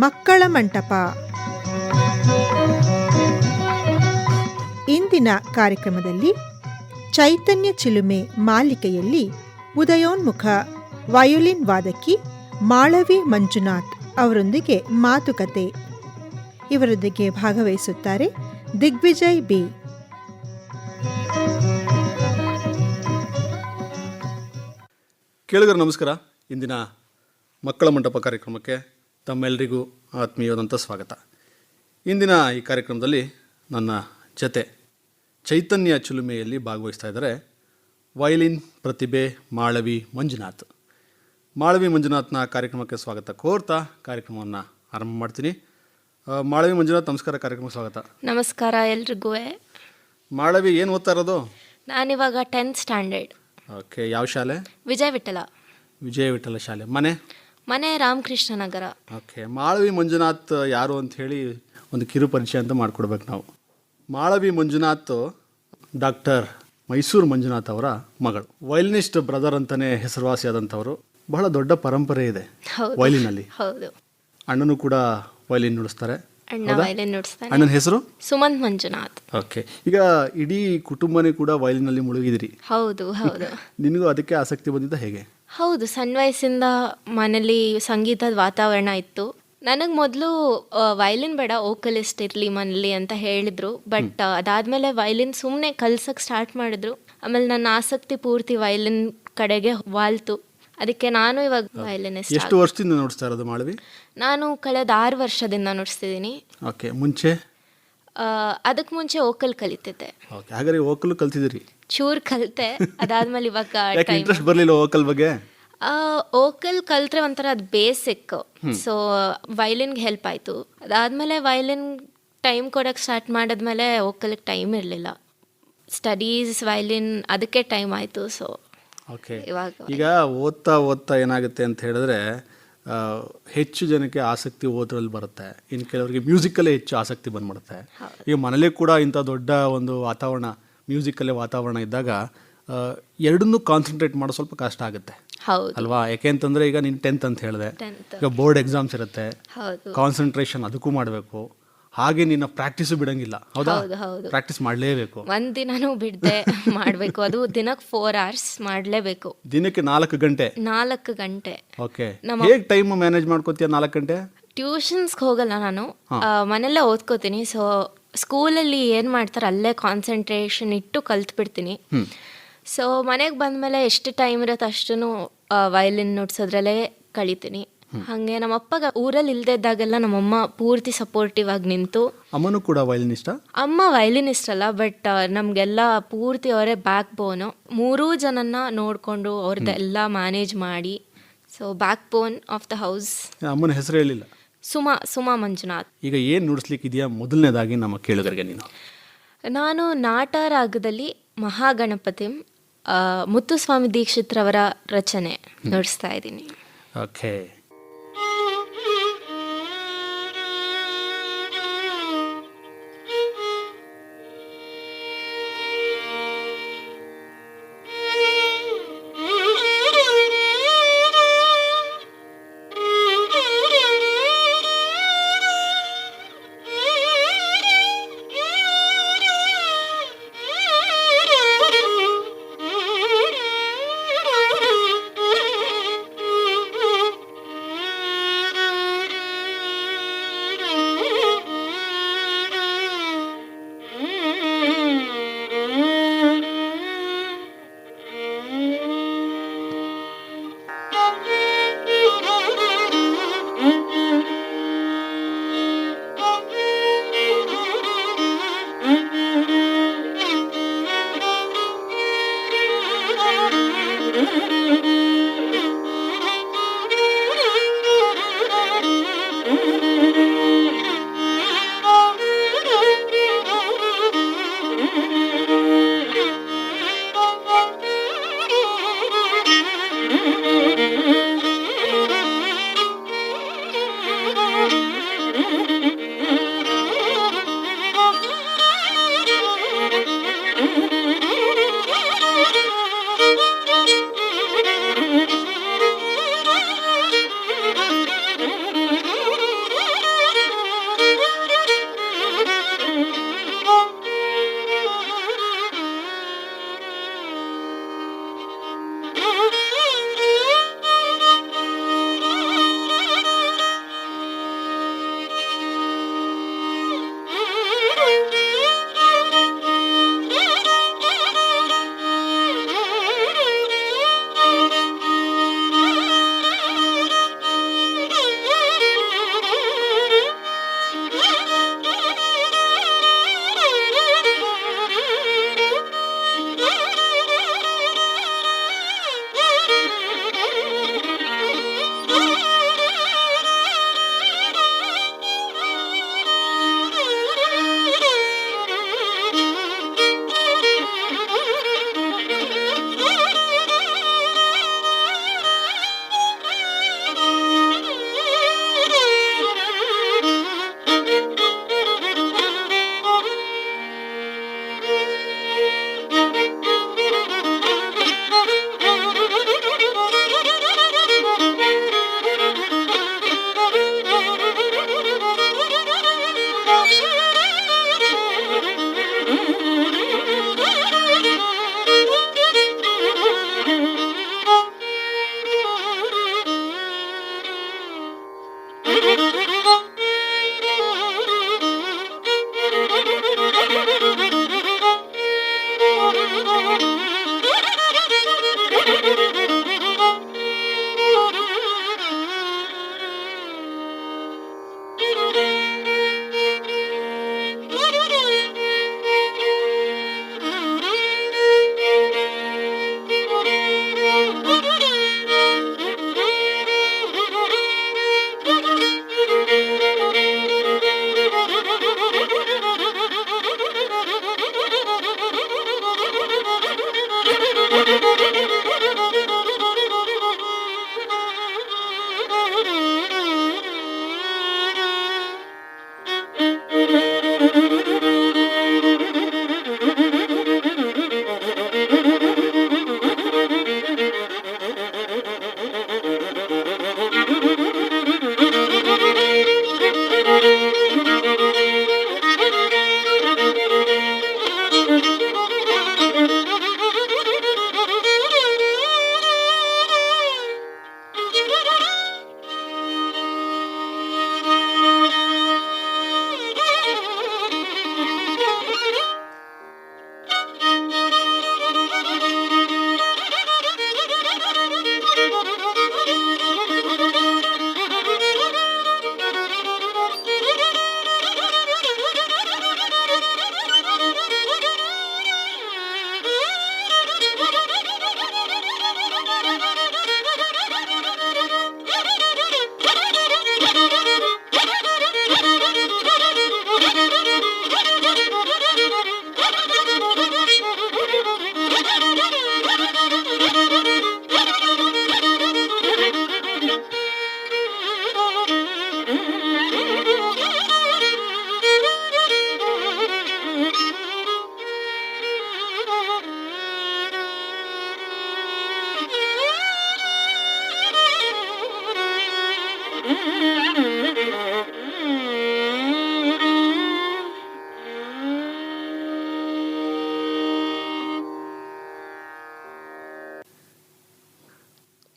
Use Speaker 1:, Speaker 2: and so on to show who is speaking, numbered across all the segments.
Speaker 1: ಮಕ್ಕಳ ಮಂಟಪ. ಇಂದಿನ ಕಾರ್ಯಕ್ರಮದಲ್ಲಿ ಚೈತನ್ಯ ಚಿಲುಮೆ ಮಾಲಿಕೆಯಲ್ಲಿ ಉದಯೋನ್ಮುಖ ವಯೋಲಿನ್ ವಾದಕಿ ಮಾಳವಿ ಮಂಜುನಾಥ್ ಅವರೊಂದಿಗೆ ಮಾತುಕತೆ. ಇವರೊಂದಿಗೆ ಭಾಗವಹಿಸುತ್ತಾರೆ ದಿಗ್ವಿಜಯ್ ಬಿ.
Speaker 2: ಕೇಳುಗರು ನಮಸ್ಕಾರ. ಇಂದಿನ ಮಕ್ಕಳ ಮಂಟಪ ಕಾರ್ಯಕ್ರಮಕ್ಕೆ ತಮ್ಮೆಲ್ಲರಿಗೂ ಆತ್ಮೀಯವಾದಂಥ ಸ್ವಾಗತ. ಇಂದಿನ ಈ ಕಾರ್ಯಕ್ರಮದಲ್ಲಿ ನನ್ನ ಜೊತೆ ಚೈತನ್ಯ ಚಿಲುಮೆಯಲ್ಲಿ ಭಾಗವಹಿಸ್ತಾ ಇದ್ದಾರೆ ವಯಲಿನ್ ಪ್ರತಿಭೆ ಮಾಳವಿ ಮಂಜುನಾಥ್. ಮಾಳವಿ ಮಂಜುನಾಥ್ನ ಕಾರ್ಯಕ್ರಮಕ್ಕೆ ಸ್ವಾಗತ ಕೋರ್ತಾ ಕಾರ್ಯಕ್ರಮವನ್ನು ಆರಂಭ ಮಾಡ್ತೀನಿ. ಮಾಳವಿ ಮಂಜುನಾಥ್, ನಮಸ್ಕಾರ, ಕಾರ್ಯಕ್ರಮಕ್ಕೆ ಸ್ವಾಗತ.
Speaker 3: ನಮಸ್ಕಾರ ಎಲ್ರಿಗೂ.
Speaker 2: ಮಾಳವಿ, ಏನು ಓದ್ತಾ ಇರೋದು?
Speaker 3: ನಾನಿವಾಗ 10th ಸ್ಟ್ಯಾಂಡರ್ಡ್.
Speaker 2: ಓಕೆ, ಯಾವ ಶಾಲೆ?
Speaker 3: ವಿಜಯ ವಿಠಲ
Speaker 2: ಶಾಲೆ. ಮನೆ
Speaker 3: ರಾಮಕೃಷ್ಣ ನಗರ.
Speaker 2: ಓಕೆ. ಮಾಳವಿ ಮಂಜುನಾಥ್ ಯಾರು ಅಂತ ಹೇಳಿ ಒಂದು ಕಿರು ಪರಿಚಯ ಅಂತ ಮಾಡಿಕೊಡ್ಬೇಕು ನಾವು. ಮಾಳವಿ ಮಂಜುನಾಥ್ ಡಾಕ್ಟರ್ ಮೈಸೂರು ಮಂಜುನಾಥ್ ಅವರ ಮಗಳು. ವಯಲಿನಿಸ್ಟ್ ಬ್ರದರ್ ಅಂತಲೇ ಹೆಸರುವಾಸಿಯಾದಂಥವರು. ಬಹಳ ದೊಡ್ಡ ಪರಂಪರೆ ಇದೆ ವಯಲಿನಲ್ಲಿ.
Speaker 3: ಹೌದು.
Speaker 2: ಅಣ್ಣನೂ ಕೂಡ ವಯಲಿನ್ ನುಡಿಸ್ತಾರೆ.
Speaker 3: ಅಣ್ಣನ
Speaker 2: ಹೆಸರು
Speaker 3: ಸುಮಂತ್ ಮಂಜುನಾಥ್.
Speaker 2: ಓಕೆ. ಈಗ ಇಡೀ ಕುಟುಂಬನೇ ಕೂಡ ವಯಲಿನಲ್ಲಿ ಮುಳುಗಿದಿರಿ.
Speaker 3: ಹೌದು.
Speaker 2: ನಿನಗೂ ಅದಕ್ಕೆ ಆಸಕ್ತಿ ಬಂದಿದ್ದ ಹೇಗೆ?
Speaker 3: ಹೌದು, ಸಣ್ಣ ವಯಸ್ಸಿಂದ ಮನೇಲಿ ಸಂಗೀತದ ವಾತಾವರಣ ಇತ್ತು. ನನಗೆ ಮೊದಲು ವಯಲಿನ್ ಬೇಡ, ವೋಕಲಿಸ್ಟ್ ಇರಲಿ ಮನೇಲಿ ಅಂತ ಹೇಳಿದ್ರು. ಬಟ್ ಅದಾದಮೇಲೆ ವಯಲಿನ್ ಸುಮ್ಮನೆ ಕಲ್ಸಕ್ಕೆ ಸ್ಟಾರ್ಟ್ ಮಾಡಿದ್ರು. ಆಮೇಲೆ ನನ್ನ ಆಸಕ್ತಿ ಪೂರ್ತಿ ವಯಲಿನ್ ಕಡೆಗೆ ವಾಲ್ತು. ಅದಕ್ಕೆ ನಾನು ಇವಾಗ ವಯಲಿನಿಸ್ಟ್.
Speaker 2: ಎಷ್ಟು ವರ್ಷದಿಂದ ನುಡಿಸ್ತಾ ಇರೋದು ಮಾಳವಿ?
Speaker 3: ನಾನು ಕಳೆದ 6 ವರ್ಷದಿಂದ ನುಡಿಸ್ತಿದ್ದೀನಿ.
Speaker 2: ಓಕೆ. ಮುಂಚೆ?
Speaker 3: ಅದಕ್ಕೆ ಮುಂಚೆ ವೋಕಲ್ ಕಲಿತಿದ್ದೆ.
Speaker 2: ಓಕೆ. ಹಾಗಾದ್ರೆ ವೋಕಲ್ ಕಲ್ತಿದ್ದೀರಿ?
Speaker 3: ಚೂರ್ ಕಲಿತೆ. ಅದಾದ್ಮೇಲೆ ಇವಾಗ
Speaker 2: ಇಂಟ್ರೆಸ್ಟ್ ಬರಲಿಲ್ಲ ವೋಕಲ್ ಬಗ್ಗೆ?
Speaker 3: ವೋಕಲ್ ಕಲ್ತ್ರೆ ಒಂಥರ ಅದು ಬೇಸಿಕ್. ಸೊ ವಯಲಿನ್ಗೆ ಹೆಲ್ಪ್ ಆಯಿತು. ಅದಾದಮೇಲೆ ವಯಲಿನ್ ಟೈಮ್ ಕೊಡೋಕ್ಕೆ ಸ್ಟಾರ್ಟ್ ಮಾಡಿದ್ಮೇಲೆ ವೋಕಲ್ಗೆ ಟೈಮ್ ಇರಲಿಲ್ಲ. ಸ್ಟಡೀಸ್, ವಯಲಿನ್, ಅದಕ್ಕೆ ಟೈಮ್ ಆಯಿತು. So
Speaker 2: okay. ಈಗ ಓದ್ತಾ ಏನಾಗುತ್ತೆ ಅಂತ ಹೇಳಿದ್ರೆ ಹೆಚ್ಚು ಜನಕ್ಕೆ ಆಸಕ್ತಿ ಓದ್ರಲ್ಲಿ ಬರುತ್ತೆ. ಇನ್ನು ಕೆಲವರಿಗೆ ಮ್ಯೂಸಿಕಲ್ಲೇ ಹೆಚ್ಚು ಆಸಕ್ತಿ ಬಂದ್ಬಿಡುತ್ತೆ. ಈಗ ಮನೇಲಿ ಕೂಡ ಇಂಥ ದೊಡ್ಡ ಒಂದು ವಾತಾವರಣ, ಮ್ಯೂಸಿಕಲ್ಲೇ ವಾತಾವರಣ ಇದ್ದಾಗ ಎರಡನ್ನೂ ಕಾನ್ಸಂಟ್ರೇಟ್ ಮಾಡೋ ಸ್ವಲ್ಪ ಕಷ್ಟ ಆಗುತ್ತೆ ಅಲ್ವಾ? ಯಾಕೆ ಅಂತಂದರೆ ಈಗ ನೀನು 10th ಅಂತ ಹೇಳಿದೆ, ಈಗ ಬೋರ್ಡ್ ಎಕ್ಸಾಮ್ಸ್ ಇರುತ್ತೆ, ಕಾನ್ಸಂಟ್ರೇಷನ್ ಅದಕ್ಕೂ ಮಾಡಬೇಕು. ಹಾಗೆ ನಿನ್ನ ಪ್ರಾಕ್ಟೀಸು ಬಿಡಂಗಿಲ್ಲ, ಹೌದಾ? ಪ್ರಾಕ್ಟೀಸ್ ಮಾಡಲೇಬೇಕು.
Speaker 3: ಒಂದಿನೂ ಬಿಡದೆ ಮಾಡಬೇಕು. ಅದು ದಿನಕ್ಕೆ 4 hours ಮಾಡಲೇಬೇಕು.
Speaker 2: ದಿನಕ್ಕೆ 4 ಗಂಟೆ. ಓಕೆ. ಹೇಗೆ ಟೈಮ್ ಮ್ಯಾನೇಜ್ ಮಾಡ್ಕೋತೀಯ 4 ಗಂಟೆ?
Speaker 3: ಟ್ಯೂಷನ್ಸ್ಗೆ ಹೋಗಲ್ಲ ನಾನು, ಮನೆಯಲ್ಲೇ ಓದ್ಕೋತೀನಿ. ಸೊ ಸ್ಕೂಲಲ್ಲಿ ಏನು ಮಾಡ್ತಾರೆ ಅಲ್ಲೇ ಕಾನ್ಸಂಟ್ರೇಷನ್ ಇಟ್ಟು ಕಲ್ತ್ಬಿಡ್ತೀನಿ. ಸೊ ಮನೆಗೆ ಬಂದಮೇಲೆ ಎಷ್ಟು ಟೈಮ್ ಇರುತ್ತೆ ಅಷ್ಟು ವಯಲಿನ್ ನುಡ್ಸೋದ್ರಲ್ಲೇ ಕಳಿತೀನಿ. ಹಾಗೆ ನಮ್ಮಪ್ಪ ಊರಲ್ಲಿ ಇಲ್ಲದೆ ಇದ್ದಾಗೆಲ್ಲ ನಮ್ಮಮ್ಮ ಪೂರ್ತಿ ಸಪೋರ್ಟಿವ್ ಆಗಿ ನಿಂತು.
Speaker 2: ಅಮ್ಮನೂ ಕೂಡ ವಯಲಿನಿಸ್ಟ?
Speaker 3: ಅಮ್ಮ ವಯಲಿನಿಸ್ಟ್ ಅಲ್ಲ, ಬಟ್ ನಮಗೆಲ್ಲ ಪೂರ್ತಿ ಅವರೇ ಬ್ಯಾಕ್ ಬೋನು. 3 ಜನನ್ನ ನೋಡಿಕೊಂಡು ಅವ್ರದ್ದೆಲ್ಲ ಮ್ಯಾನೇಜ್ ಮಾಡಿ. So back bone of the house.
Speaker 2: ಅಮ್ಮನ ಹೆಸರು ಹೇಳಿಲ್ಲ?
Speaker 3: ಸುಮಾ ಮಂಜುನಾಥ್.
Speaker 2: ಈಗ ಏನು ನುಡಿಸ್ಲಿಕ್ಕಿದೆಯಾ ಮೊದಲನೇದಾಗಿ ನಮ್ಮ ಕೇಳುಗರಿಗೆ ನೀನು?
Speaker 3: ನಾನು ನಾಟ ರಾಗದಲ್ಲಿ ಮಹಾಗಣಪತಿಂ, ಮುತ್ತುಸ್ವಾಮಿ ದೀಕ್ಷಿತ್ರವರ ರಚನೆ ನುಡಿಸ್ತಾ ಇದ್ದೀನಿ.
Speaker 2: ಓಕೆ.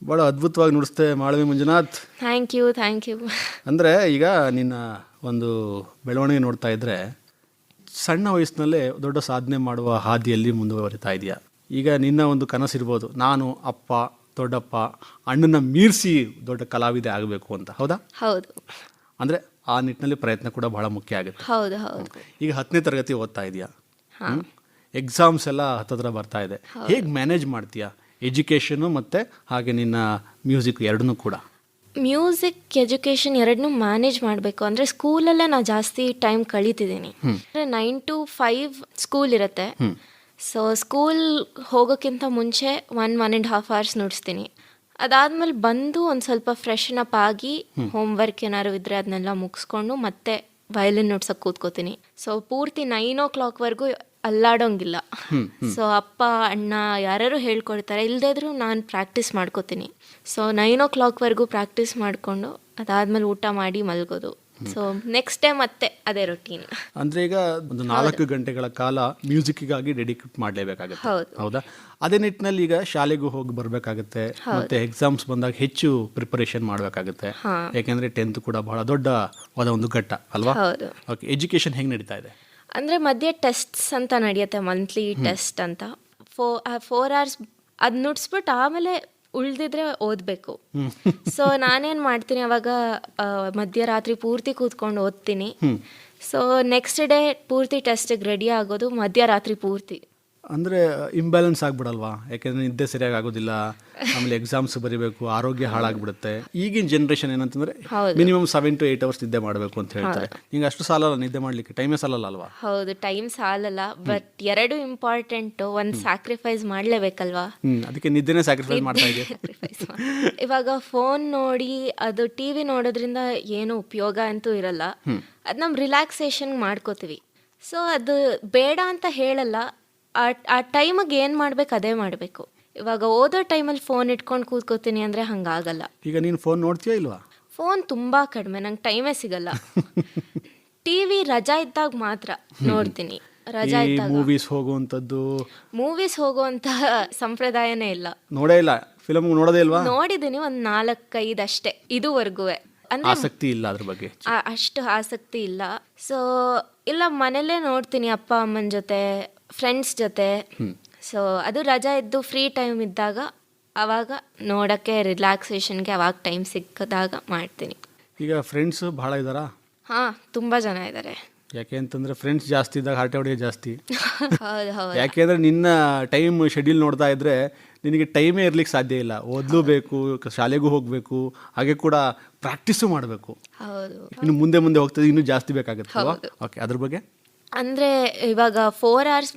Speaker 2: ಭಾಳ ಅದ್ಭುತವಾಗಿ ನುಡಿಸ್ತೆ ಮಾಳವಿ ಮಂಜುನಾಥ್.
Speaker 3: Thank you.
Speaker 2: ಅಂದರೆ ಈಗ ನಿನ್ನ ಒಂದು ಬೆಳವಣಿಗೆ ನೋಡ್ತಾ ಇದ್ದರೆ ಸಣ್ಣ ವಯಸ್ಸಿನಲ್ಲೇ ದೊಡ್ಡ ಸಾಧನೆ ಮಾಡುವ ಹಾದಿಯಲ್ಲಿ ಮುಂದುವರಿತಾ ಇದೆಯಾ. ಈಗ ನಿನ್ನ ಒಂದು ಕನಸಿರ್ಬೋದು, ನಾನು ಅಪ್ಪ ದೊಡ್ಡಪ್ಪ ಅಣ್ಣನ ಮೀರಿಸಿ ದೊಡ್ಡ ಕಲಾವಿದೆ ಆಗಬೇಕು ಅಂತ, ಹೌದಾ?
Speaker 3: ಹೌದು.
Speaker 2: ಅಂದರೆ ಆ ನಿಟ್ಟಿನಲ್ಲಿ ಪ್ರಯತ್ನ ಕೂಡ ಬಹಳ ಮುಖ್ಯ ಆಗುತ್ತೆ.
Speaker 3: ಹೌದು.
Speaker 2: ಈಗ 10ನೇ ತರಗತಿ ಓದ್ತಾ ಇದೆಯಾ, ಎಕ್ಸಾಮ್ಸ್ ಎಲ್ಲ ಹತ್ತತ್ರ ಬರ್ತಾ ಇದೆ, ಹೇಗೆ ಮ್ಯಾನೇಜ್ ಮಾಡ್ತೀಯಾ ಎಜುಕೇಷನು ಮತ್ತು ಹಾಗೆ ನಿನ್ನ ಮ್ಯೂಸಿಕ್ ಎರಡನ್ನೂ ಕೂಡ?
Speaker 3: ಮ್ಯೂಸಿಕ್ ಎಜುಕೇಷನ್ ಎರಡನ್ನೂ ಮ್ಯಾನೇಜ್ ಮಾಡಬೇಕು ಅಂದರೆ ಸ್ಕೂಲಲ್ಲೇ ನಾನು ಜಾಸ್ತಿ ಟೈಮ್ ಕಳೀತಿದ್ದೀನಿ. 9 to 5 ಸ್ಕೂಲ್ ಇರುತ್ತೆ. ಸೊ ಸ್ಕೂಲ್ ಹೋಗೋಕ್ಕಿಂತ ಮುಂಚೆ 1.5 hours ನುಡಿಸ್ತೀನಿ. ಅದಾದಮೇಲೆ ಬಂದು ಒಂದು ಸ್ವಲ್ಪ ಫ್ರೆಶನ್ ಅಪ್ ಆಗಿ ಹೋಮ್ವರ್ಕ್ ಏನಾದ್ರು ಇದ್ದರೆ ಅದನ್ನೆಲ್ಲ ಮುಗಿಸ್ಕೊಂಡು ಮತ್ತೆ ವಯಲಿನ್ ನುಡ್ಸೋಕೆ ಕೂತ್ಕೋತೀನಿ. ಸೊ ಪೂರ್ತಿ 9 o'clockವರೆಗೂ ಅಲ್ಲಾಡೋಂಗಿಲ್ಲ. ಸೊ ಅಪ್ಪ ಅಣ್ಣ ಯಾರು ಹೇಳ್ಕೊಡ್ತಾರೆ, ಇಲ್ಲದೇ ಇದ್ರೂ ನಾನು ಪ್ರಾಕ್ಟೀಸ್ ಮಾಡ್ಕೋತೀನಿ. ಸೊ 9 o'clockವರೆಗೂ ಪ್ರಾಕ್ಟೀಸ್ ಮಾಡಿಕೊಂಡು ಅದಾದಮೇಲೆ ಊಟ ಮಾಡಿ ಮಲಗೋದು. ಸೊ ನೆಕ್ಸ್ಟ್ ಡೇ ಮತ್ತೆ ಅದೇ ರೊಟೀನ್.
Speaker 2: ಅಂದರೆ ಈಗ ಒಂದು 4 ಗಂಟೆಗಳ ಕಾಲ ಮ್ಯೂಸಿಕ್ಗಾಗಿ ಡೆಡಿಕೇಟ್ ಮಾಡಲೇಬೇಕಾಗುತ್ತೆ, ಹೌದಾ? ಅದೇ ನಿಟ್ಟಿನಲ್ಲಿ ಈಗ ಶಾಲೆಗೂ ಹೋಗಿ ಬರಬೇಕಾಗುತ್ತೆ, ಮತ್ತೆ ಎಕ್ಸಾಮ್ಸ್ ಬಂದಾಗ ಹೆಚ್ಚು ಪ್ರಿಪರೇಷನ್ ಮಾಡಬೇಕಾಗುತ್ತೆ. ಯಾಕೆಂದರೆ 10th ಕೂಡ ಬಹಳ ದೊಡ್ಡವಾದ ಒಂದು ಘಟ್ಟ ಅಲ್ವಾ? ಓಕೆ, ಎಜುಕೇಷನ್ ಹೆಂಗೆ ನಡೀತಾ ಇದೆ?
Speaker 3: ಅಂದರೆ ಮಧ್ಯೆ ಟೆಸ್ಟ್ಸ್ ಅಂತ ನಡೆಯುತ್ತೆ, ಮಂತ್ಲಿ ಟೆಸ್ಟ್ ಅಂತ. 4 hours ಅದು ನುಡ್ಸ್ಬಿಟ್ಟು ಆಮೇಲೆ ಉಳಿದಿದ್ರೆ ಓದಬೇಕು. ಸೊ ನಾನೇನು ಮಾಡ್ತೀನಿ, ಅವಾಗ ಮಧ್ಯರಾತ್ರಿ ಪೂರ್ತಿ ಕೂತ್ಕೊಂಡು ಓದ್ತೀನಿ. ಸೊ ನೆಕ್ಸ್ಟ್ ಡೇ ಪೂರ್ತಿ ಟೆಸ್ಟಿಗೆ ರೆಡಿ ಆಗೋದು ಮಧ್ಯರಾತ್ರಿ ಪೂರ್ತಿ.
Speaker 2: ಅಂದರೆ ಇಂಬ್ಯಾಲೆನ್ಸ್ ಆಗ್ಬಿಡಲ್ವಾ? ಯಾಕೆಂದರೆ ನಿದ್ದೆ ಸರಿಯಾಗಿ ಆಗೋದಿಲ್ಲ, ಆಮೇಲೆ ಎಕ್ಸಾಮ್ಸ್ ಬರೀಬೇಕು, ಆರೋಗ್ಯ ಹಾಳಾಗ್ಬಿಡುತ್ತೆ. ಈಗಿನ ಜನ್ರೇಷನ್ ಏನಂತಂದರೆ ಮಿನಿಮಮ್ 7 to 8 hours ನಿದ್ದೆ ಮಾಡಬೇಕು ಅಂತ ಹೇಳ್ತಾರೆ. ನಿಂಗೆ ಅಷ್ಟು ಸಾಲಲ್ಲ ನಿದ್ದೆ ಮಾಡಲಿಕ್ಕೆ, ಟೈಮೇ ಸಾಲಲ್ಲ ಅಲ್ವಾ?
Speaker 3: ಹೌದು, ಟೈಮ್ ಸಾಲಲ್ಲ. ಬಟ್ ಎರಡು ಇಂಪಾರ್ಟೆಂಟು, ಒಂದು ಸ್ಯಾಕ್ರಿಫೈಸ್ ಮಾಡಲೇಬೇಕಲ್ವಾ?
Speaker 2: ಅದಕ್ಕೆ ನಿದ್ದೆನೇ ಸ್ಯಾಕ್ರಿಫೈಸ್ ಮಾಡ್ತಾ ಇದೆ.
Speaker 3: ಇವಾಗ ಫೋನ್ ನೋಡಿ ಅದು ಟಿವಿ ನೋಡೋದ್ರಿಂದ ಏನು ಉಪಯೋಗ ಅಂತೂ ಇರಲ್ಲ. ಅದು ನಮ್ಮ ರಿಲ್ಯಾಕ್ಸೇಷನ್ ಮಾಡ್ಕೋತೀವಿ. ಸೊ ಅದು ಬೇಡ ಅಂತ ಹೇಳಲ್ಲ, ಆ ಟೈಮಿಗೆ ಏನು ಮಾಡ್ಬೇಕು ಅದೇ ಮಾಡಬೇಕು. ಇವಾಗ ಓದೋ ಟೈಮಲ್ಲಿ ಫೋನ್ ಇಟ್ಕೊಂಡು ಕೂತ್ಕೋತೀನಿ ಅಂದರೆ ಹಂಗಾಗಲ್ಲ.
Speaker 2: ಈಗ ನೀನು ಫೋನ್ ನೋಡ್ತೀಯಾ ಇಲ್ವಾ?
Speaker 3: ಫೋನ್ ತುಂಬ ಕಡಿಮೆ, ನಂಗೆ ಟೈಮೇ ಸಿಗಲ್ಲ. ಟಿವಿ ರಜಾ ಇದ್ದಾಗ ಮಾತ್ರ ನೋಡ್ತೀನಿ. ರಜಾ ಇದ್ದಾಗ ಮೂವೀಸ್ ಹೋಗುವಂಥ ಸಂಪ್ರದಾಯನೇ ಇಲ್ಲ.
Speaker 2: ನೋಡೇ ಇಲ್ಲ, ಫಿಲಮ್ ನೋಡೋದೇ ಇಲ್ವಾ?
Speaker 3: ನೋಡಿದ್ದೀನಿ ಒಂದು 4-5 ಅಷ್ಟೇ ಇದುವರೆಗೂ.
Speaker 2: ಆಸಕ್ತಿ ಇಲ್ಲ ಅದ್ರ ಬಗ್ಗೆ,
Speaker 3: ಅಷ್ಟು ಆಸಕ್ತಿ ಇಲ್ಲ. ಸೊ ಇಲ್ಲ, ಮನೇಲೇ ನೋಡ್ತೀನಿ ಅಪ್ಪ ಅಮ್ಮನ ಜೊತೆ, ಫ್ರೆಂಡ್ಸ್ ಜೊತೆ. ಸೊ ಅದು ರಜಾ ಇದ್ದು ಫ್ರೀ ಟೈಮ್ ಇದ್ದಾಗ ಅವಾಗ ನೋಡೋಕ್ಕೆ, ರಿಲ್ಯಾಕ್ಸೇಷನ್ಗೆ ಅವಾಗ ಟೈಮ್ ಸಿಕ್ಕಿದಾಗ ಮಾಡ್ತೀನಿ.
Speaker 2: ಈಗ ಫ್ರೆಂಡ್ಸ್ ಭಾಳ ಇದ್ದಾರಾ?
Speaker 3: ಹಾಂ, ತುಂಬ ಜನ ಇದ್ದಾರೆ.
Speaker 2: ಯಾಕೆ ಅಂತಂದರೆ ಫ್ರೆಂಡ್ಸ್ ಜಾಸ್ತಿ ಇದ್ದಾಗ ಹರಟೆ ಹೊಡೆಯೋದು ಜಾಸ್ತಿ.
Speaker 3: ಹೌದು.
Speaker 2: ಯಾಕೆಂದರೆ ನಿನ್ನ ಟೈಮ್ ಶೆಡ್ಯೂಲ್ ನೋಡ್ತಾ ಇದ್ದರೆ ನಿನಗೆ ಟೈಮೇ ಇರ್ಲಿಕ್ಕೆ ಸಾಧ್ಯ ಇಲ್ಲ. ಓದಲೂಬೇಕು, ಶಾಲೆಗೂ ಹೋಗಬೇಕು, ಹಾಗೆ ಕೂಡ ಪ್ರಾಕ್ಟೀಸು ಮಾಡಬೇಕು.
Speaker 3: ಹೌದು.
Speaker 2: ಇನ್ನು ಮುಂದೆ ಹೋಗ್ತದೆ, ಇನ್ನೂ ಜಾಸ್ತಿ ಬೇಕಾಗುತ್ತೆ ಅಲ್ವಾ? ಓಕೆ, ಅದ್ರ ಬಗ್ಗೆ
Speaker 3: ಅಂದರೆ ಇವಾಗ 4 hours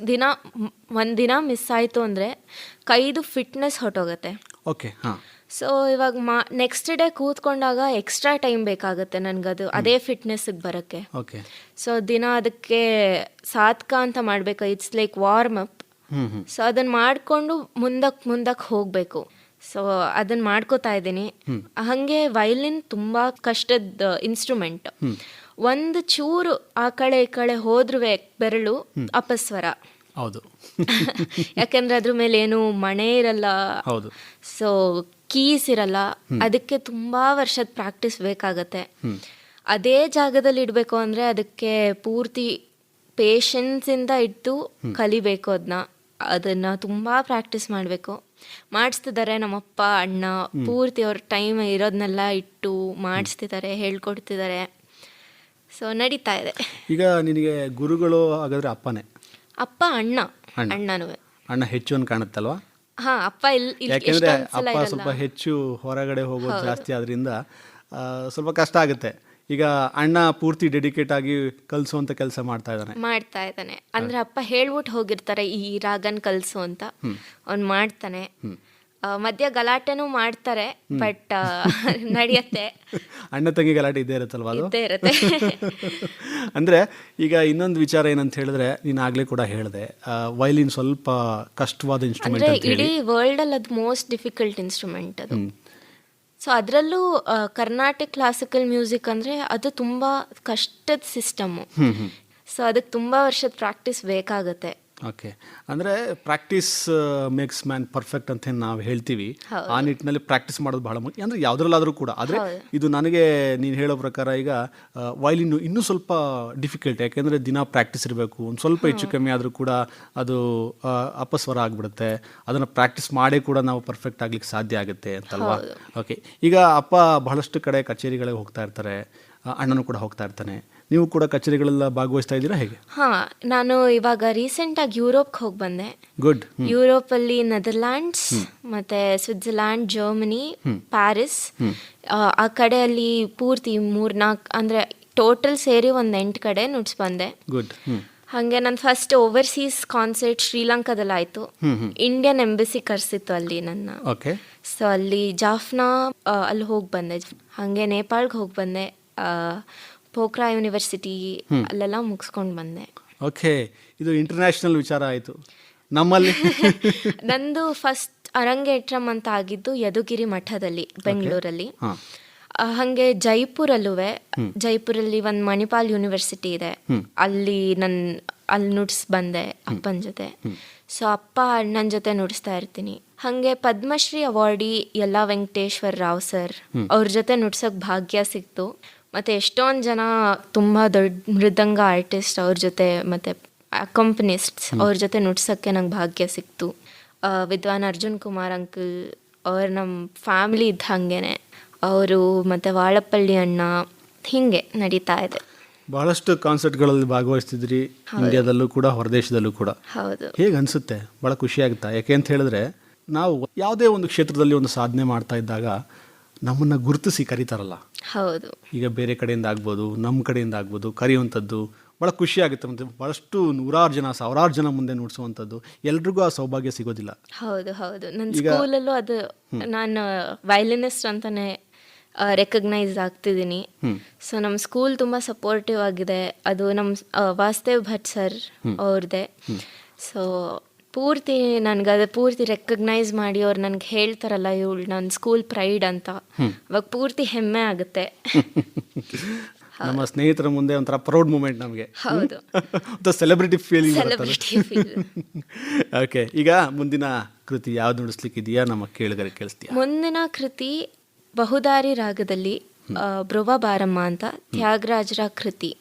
Speaker 3: ಒಂದಿನ ಮಿಸ್ ಆಯಿತು ಅಂದರೆ ಕೈದು ಫಿಟ್ನೆಸ್ ಹೊಟ್ಟೋಗುತ್ತೆ.
Speaker 2: ಓಕೆ, ಹಾಂ.
Speaker 3: ಸೊ ಇವಾಗ ನೆಕ್ಸ್ಟ್ ಡೇ ಕೂತ್ಕೊಂಡಾಗ ಎಕ್ಸ್ಟ್ರಾ ಟೈಮ್ ಬೇಕಾಗುತ್ತೆ ನನಗದು ಅದೇ ಫಿಟ್ನೆಸ್ಗೆ ಬರೋಕ್ಕೆ.
Speaker 2: ಓಕೆ.
Speaker 3: ಸೊ ದಿನ ಅದಕ್ಕೆ ಸಾಧಕ ಅಂತ ಮಾಡಬೇಕು, it's like warm up. So ಅದನ್ನು ಮಾಡಿಕೊಂಡು ಮುಂದಕ್ಕೆ ಹೋಗಬೇಕು. ಸೊ ಅದನ್ನು ಮಾಡ್ಕೋತಾ ಇದ್ದೀನಿ. ಹಾಗೆ ವಯಲಿನ್ ತುಂಬ ಕಷ್ಟದ ಇನ್ಸ್ಟ್ರೂಮೆಂಟ್. ಒಂದು ಚೂರು ಆ ಕಡೆ ಈ ಕಡೆ ಹೋದ್ರೂ ಬೆರಳು ಅಪಸ್ವರ.
Speaker 2: ಹೌದು.
Speaker 3: ಯಾಕೆಂದ್ರೆ ಅದ್ರ ಮೇಲೆ ಏನು ಮಣೆ ಇರಲ್ಲ.
Speaker 2: ಹೌದು.
Speaker 3: ಸೊ ಕೀಸ್ ಇರಲ್ಲ. ಅದಕ್ಕೆ ತುಂಬಾ ವರ್ಷದ ಪ್ರಾಕ್ಟೀಸ್ ಬೇಕಾಗತ್ತೆ. ಅದೇ ಜಾಗದಲ್ಲಿ ಇಡಬೇಕು ಅಂದರೆ ಅದಕ್ಕೆ ಪೂರ್ತಿ ಪೇಷನ್ಸಿಂದ ಇಟ್ಟು ಕಲಿಬೇಕು. ಅದನ್ನು ತುಂಬ ಪ್ರಾಕ್ಟೀಸ್ ಮಾಡಬೇಕು. ಮಾಡಿಸ್ತಿದ್ದಾರೆ ನಮ್ಮಪ್ಪ ಅಣ್ಣ, ಪೂರ್ತಿ ಅವ್ರ ಟೈಮ್ ಇರೋದನ್ನೆಲ್ಲ ಇಟ್ಟು ಮಾಡಿಸ್ತಿದ್ದಾರೆ, ಹೇಳ್ಕೊಡ್ತಿದ್ದಾರೆ. ಸೊ ನಡೀತಾ ಇದೆ.
Speaker 2: ಈಗ ನಿನಗೆ ಗುರುಗಳು ಹಾಗಾದ್ರೆ ಅಪ್ಪನೇ?
Speaker 3: ಅಪ್ಪ ಅಣ್ಣನೂ.
Speaker 2: ಅಣ್ಣ ಹೆಚ್ಚು ಅಂತ ಕಾಣುತ್ತಲ್ವಾ?
Speaker 3: ಹಾಂ, ಅಪ್ಪ
Speaker 2: ಯಾಕೆಂದರೆ ಅಪ್ಪ ಸ್ವಲ್ಪ ಹೆಚ್ಚು ಹೊರಗಡೆ ಹೋಗೋದು ಜಾಸ್ತಿ ಆದ್ರಿಂದ ಸ್ವಲ್ಪ ಕಷ್ಟ ಆಗುತ್ತೆ. ಈಗ ಅಣ್ಣ ಪೂರ್ತಿ ಡೆಡಿಕೇಟ್ ಆಗಿ ಕಲಿಸುವಂತ ಕೆಲಸ ಮಾಡ್ತಾ ಇದ್ದಾನೆ.
Speaker 3: ಅಂದ್ರೆ ಅಪ್ಪ ಹೇಳ್ಬಿಟ್ಟು ಹೋಗಿರ್ತಾರೆ ಈ ರಾಗನ್ ಕಲಿಸು ಅಂತ, ಅವ್ನು ಮಾಡ್ತಾನೆ. ಮಧ್ಯ ಗಲಾಟೆನೂ ಮಾಡ್ತಾರೆ, ಬಟ್ ನಡೆಯುತ್ತೆ.
Speaker 2: ಅಣ್ಣ ತಂಗಿ ಗಲಾಟೆ ಇದ್ದೇ ಇರುತ್ತಲ್ವಾ?
Speaker 3: ಇದ್ದೇ ಇರುತ್ತೆ.
Speaker 2: ಅಂದರೆ ಈಗ ಇನ್ನೊಂದು ವಿಚಾರ ಏನಂತ ಹೇಳಿದ್ರೆ, ನೀನು ಆಗಲೇ ಕೂಡ ಹೇಳಿದೆ, ವಯಲಿನ್ ಸ್ವಲ್ಪ ಕಷ್ಟವಾದ ಇನ್ಸ್ಟ್ರೂಮೆಂಟ್ ಅಂತ ಹೇಳಿ.
Speaker 3: ಇಡೀ ವರ್ಲ್ಡಲ್ಲಿ ಅದು ಮೋಸ್ಟ್ ಡಿಫಿಕಲ್ಟ್ ಇನ್ಸ್ಟ್ರೂಮೆಂಟ್ ಅದು. ಸೊ ಅದರಲ್ಲೂ ಕರ್ನಾಟಿಕ್ ಕ್ಲಾಸಿಕಲ್ ಮ್ಯೂಸಿಕ್ ಅಂದರೆ ಅದು ತುಂಬ ಕಷ್ಟದ ಸಿಸ್ಟಮ್ಮು. ಸೊ ಅದಕ್ಕೆ ತುಂಬ ವರ್ಷದ ಪ್ರಾಕ್ಟೀಸ್ ಬೇಕಾಗುತ್ತೆ.
Speaker 2: ಓಕೆ, ಅಂದರೆ ಪ್ರಾಕ್ಟೀಸ್ ಮೇಕ್ಸ್ ಮ್ಯಾನ್ ಪರ್ಫೆಕ್ಟ್ ಅಂತ ನಾವು ಹೇಳ್ತೀವಿ. ಆ ನಿಟ್ಟಿನಲ್ಲಿ ಪ್ರಾಕ್ಟೀಸ್ ಮಾಡೋದು ಬಹಳ ಮುಖ್ಯ, ಅಂದರೆ ಯಾವುದ್ರಲ್ಲಾದರೂ ಕೂಡ. ಆದರೆ ಇದು ನನಗೆ ನೀನು ಹೇಳೋ ಪ್ರಕಾರ ಈಗ ವಯಲಿನ್ನು ಇನ್ನೂ ಸ್ವಲ್ಪ ಡಿಫಿಕಲ್ಟ್, ಯಾಕೆಂದರೆ ದಿನ ಪ್ರಾಕ್ಟೀಸ್ ಇರಬೇಕು. ಒಂದು ಸ್ವಲ್ಪ ಹೆಚ್ಚು ಕಮ್ಮಿ ಆದರೂ ಕೂಡ ಅದು ಅಪಸ್ವರ ಆಗಿಬಿಡುತ್ತೆ. ಅದನ್ನು ಪ್ರಾಕ್ಟೀಸ್ ಮಾಡೇ ಕೂಡ ನಾವು ಪರ್ಫೆಕ್ಟ್ ಆಗ್ಲಿಕ್ಕೆ ಸಾಧ್ಯ ಆಗುತ್ತೆ ಅಂತಲ್ವಾ? ಓಕೆ, ಈಗ ಅಪ್ಪ ಬಹಳಷ್ಟು ಕಡೆ ಕಚೇರಿಗಳಿಗೆ ಹೋಗ್ತಾ ಇರ್ತಾರೆ, ಅಣ್ಣನೂ ಕೂಡ ಹೋಗ್ತಾ ಇರ್ತಾನೆ. ನೀವು ಕೂಡ ಕಚೇರಿಗಳೆಲ್ಲ ಭಾಗವಹಿಸ್ತಾ ಇದ್ದೀರಾ ಹೇಗೆ?
Speaker 3: ಹಾಂ, ನಾನು ಇವಾಗ ರೀಸೆಂಟಾಗಿ ಯುರೋಪ್ಗೆ ಹೋಗಿ ಬಂದೆ.
Speaker 2: ಗುಡ್.
Speaker 3: ಯುರೋಪಲ್ಲಿ ನೆದರ್ಲ್ಯಾಂಡ್ಸ್, ಮತ್ತೆ ಸ್ವಿಟ್ಜರ್ಲ್ಯಾಂಡ್, ಜರ್ಮನಿ, ಪ್ಯಾರಿಸ್, ಆ ಕಡೆಯಲ್ಲಿ ಪೂರ್ತಿ 3-4 ಅಂದರೆ ಟೋಟಲ್ ಸೇರಿ ಒಂದು 8 ಕಡೆ ನುಡ್ಸ್ ಬಂದೆ.
Speaker 2: ಗುಡ್.
Speaker 3: ಹಾಗೆ ನನ್ನ ಫಸ್ಟ್ ಓವರ್ಸೀಸ್ ಕಾನ್ಸರ್ಟ್ ಶ್ರೀಲಂಕಾದಲ್ಲಿ ಆಯಿತು. ಇಂಡಿಯನ್ ಎಂಬಸಿ ಕರೆಸಿತ್ತು ಅಲ್ಲಿ ನನ್ನ.
Speaker 2: ಓಕೆ.
Speaker 3: ಸೊ ಅಲ್ಲಿ ಜಾಫ್ನಾ ಅಲ್ಲಿ ಹೋಗಿ ಬಂದೆ. ಹಾಗೆ ನೇಪಾಳ್ಗೆ ಹೋಗಿ ಬಂದೆ. ಪೋಖ್ರಾ ಯೂನಿವರ್ಸಿಟಿ ಅಲ್ಲೆಲ್ಲ ಮುಗಿಸ್ಕೊಂಡು ಬಂದೆ.
Speaker 2: ಓಕೆ, ಇದು ಇಂಟರ್ನ್ಯಾಷನಲ್ ವಿಚಾರ ಆಯಿತು. ನಮ್ಮಲ್ಲಿ
Speaker 3: ನಂದು ಫಸ್ಟ್ ಅರಂಗೇಟ್ರಂ ಅಂತ ಆಗಿದ್ದು ಯದುಗಿರಿ ಮಠದಲ್ಲಿ, ಬೆಂಗಳೂರಲ್ಲಿ. ಹಾಗೆ ಜೈಪುರಲ್ಲಿ ಒಂದು ಮಣಿಪಾಲ್ ಯೂನಿವರ್ಸಿಟಿ ಇದೆ, ಅಲ್ಲಿ ನುಡ್ಸ್ ಬಂದೆ ಅಪ್ಪನ ಜೊತೆ. ಸೊ ಅಪ್ಪ ಅಣ್ಣನ ಜೊತೆ ನುಡಿಸ್ತಾ ಇರ್ತೀನಿ. ಹಾಗೆ ಪದ್ಮಶ್ರೀ ಅವಾರ್ಡಿ ಯಲ್ಲಾ ವೆಂಕಟೇಶ್ವರ ರಾವ್ ಸರ್ ಅವ್ರ ಜೊತೆ ನುಡ್ಸೋಕೆ ಭಾಗ್ಯ ಸಿಕ್ತು. ಮತ್ತು ಎಷ್ಟೊಂದು ಜನ ತುಂಬ ದೊಡ್ಡ ಮೃದಂಗ ಆರ್ಟಿಸ್ಟ್ ಅವ್ರ ಜೊತೆ ಮತ್ತು ಅಕಂಪನಿಸ್ಟ್ಸ್ ಅವ್ರ ಜೊತೆ ನುಡ್ಸೋಕ್ಕೆ ನಂಗೆ ಭಾಗ್ಯ ಸಿಕ್ತು. ವಿದ್ವಾನ್ ಅರ್ಜುನ್ ಕುಮಾರ್ ಅಂಕಲ್ ಅವ್ರು ನಮ್ಮ ಫ್ಯಾಮಿಲಿ ಇದ್ದ ಹಾಗೇನೆ, ಅವರು ಮತ್ತು ವಾಳಪ್ಪಳ್ಳಿ ಅಣ್ಣ, ಹೀಗೆ ನಡೀತಾ ಇದೆ.
Speaker 2: ಬಹಳಷ್ಟು ಕಾನ್ಸರ್ಟ್ಗಳಲ್ಲಿ ಭಾಗವಹಿಸ್ತಿದ್ರಿ, ಇಂಡಿಯಾದಲ್ಲೂ ಕೂಡ ಹೊರದೇಶದಲ್ಲೂ ಕೂಡ.
Speaker 3: ಹೌದು.
Speaker 2: ಹೇಗೆ ಅನಿಸುತ್ತೆ? ಭಾಳ ಖುಷಿಯಾಗುತ್ತಾ? ಯಾಕೆ ಅಂತ ಹೇಳಿದ್ರೆ, ನಾವು ಯಾವುದೇ ಒಂದು ಕ್ಷೇತ್ರದಲ್ಲಿ ಒಂದು ಸಾಧನೆ ಮಾಡ್ತಾ ಇದ್ದಾಗ ನಮ್ಮನ್ನು ಗುರುತಿಸಿ ಕರೀತಾರಲ್ಲ.
Speaker 3: ಹೌದು. ಈಗ
Speaker 2: ಬೇರೆ ಕಡೆಯಿಂದ ಆಗ್ಬೋದು, ನಮ್ಮ ಕಡೆಯಿಂದ ಆಗ್ಬೋದು, ಕರೆಯುವಂಥದ್ದು ಭಾಳ ಖುಷಿ ಆಗುತ್ತೆ. ಮತ್ತು ಭಾಳಷ್ಟು 100 ಜನ 1000 ಜನ ಮುಂದೆ ನುಡಿಸುವಂಥದ್ದು ಎಲ್ರಿಗೂ ಆ ಸೌಭಾಗ್ಯ ಸಿಗೋದಿಲ್ಲ.
Speaker 3: ಹೌದು ಹೌದು. ನನ್ನ ಸ್ಕೂಲಲ್ಲೂ ಅದು ನಾನು ವಯಲಿನಿಸ್ಟ್ ಅಂತಾನೆ ರೆಕಗ್ನೈಸ್ ಆಗ್ತಿದ್ದೀನಿ. ಸೊ ನಮ್ಮ ಸ್ಕೂಲ್ ತುಂಬ ಸಪೋರ್ಟಿವ್ ಆಗಿದೆ. ಅದು ನಮ್ಮ ವಾಸುದೇವ್ ಭಟ್ ಸರ್ ಅವ್ರದ್ದೇ. ಸೊ ಪೂರ್ತಿ ನನಗದು ಪೂರ್ತಿ ರೆಕಗ್ನೈಸ್ ಮಾಡಿ ಅವ್ರು ನನಗೆ ಹೇಳ್ತಾರಲ್ಲ, ಇವಳು ನನ್ನ ಸ್ಕೂಲ್ ಪ್ರೈಡ್ ಅಂತ, ಅವಾಗ ಪೂರ್ತಿ ಹೆಮ್ಮೆ ಆಗುತ್ತೆ.
Speaker 2: ನಮ್ಮ ಸ್ನೇಹಿತರ ಮುಂದೆ ಒಂಥರ ಪ್ರೌಡ್ ಮೂಮೆಂಟ್ ನಮಗೆ.
Speaker 3: ಹೌದು.
Speaker 2: Celebrity feeling. ಓಕೆ, ಈಗ ಮುಂದಿನ ಕೃತಿ ಯಾವ್ದು ನುಡಿಸ್ಲಿಕ್ಕಿದೆಯಾ? ನಮ್ಮ ಕೇಳಿದರೆ ಕೇಳಿಸ್ತೀಯಾ?
Speaker 3: ಮುಂದಿನ ಕೃತಿ ಬಹುದಾರಿ ರಾಗದಲ್ಲಿ ಬ್ರೊವ ಬಾರಮ್ಮ ಅಂತ, ತ್ಯಾಗರಾಜರ ಕೃತಿ.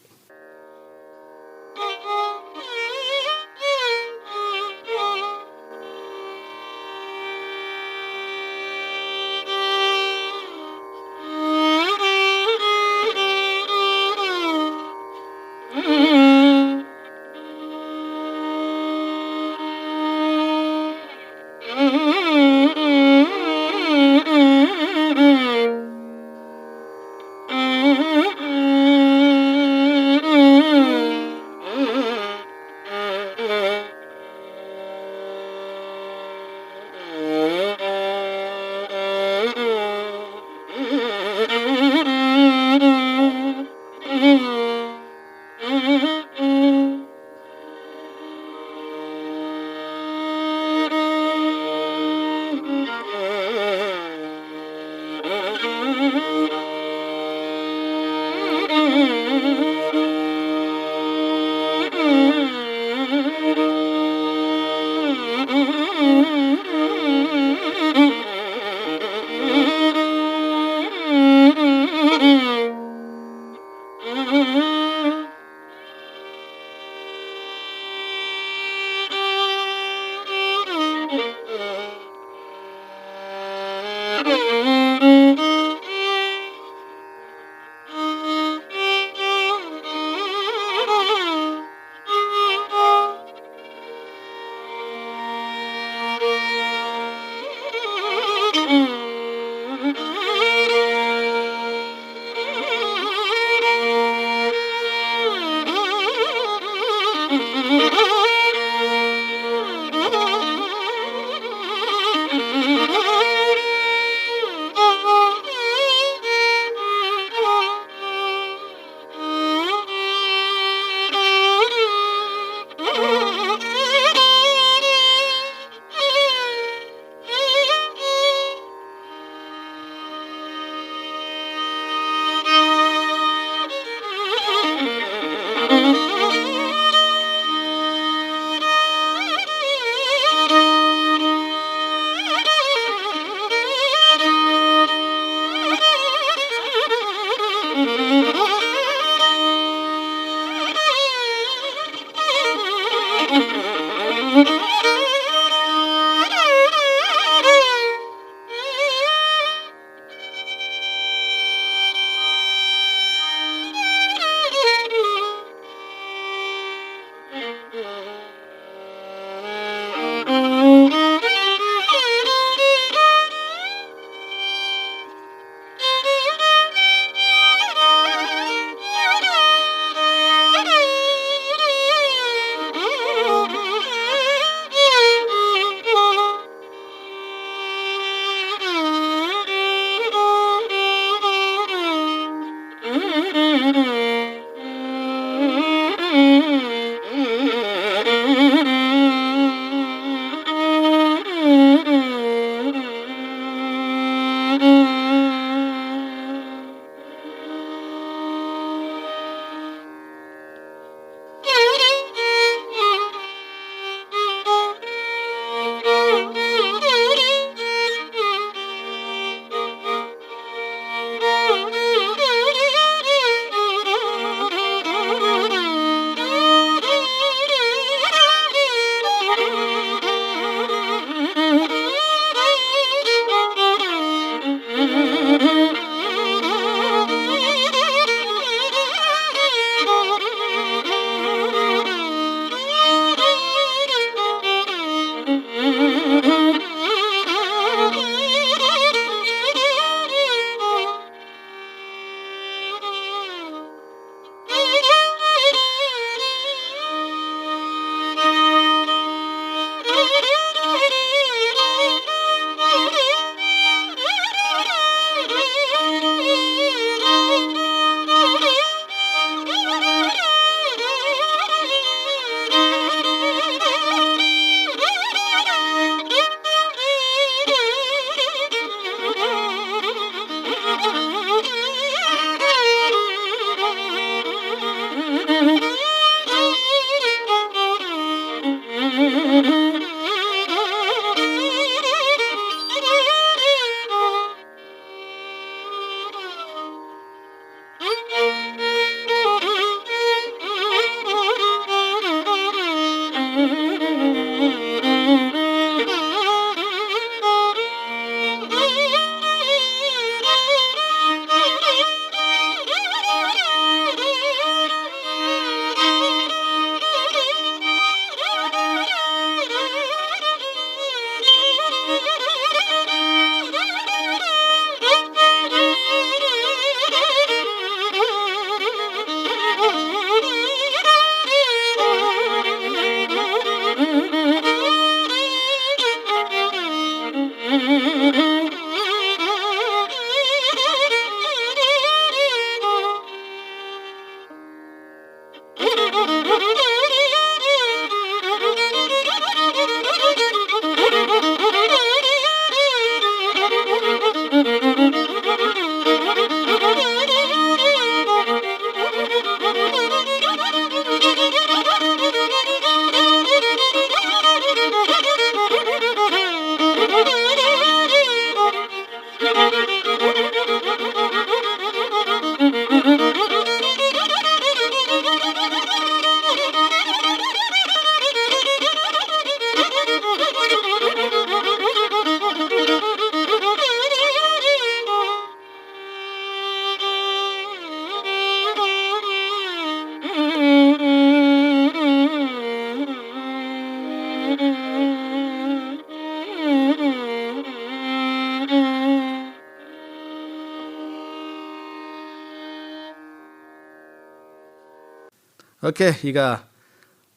Speaker 2: ಓಕೆ, ಈಗ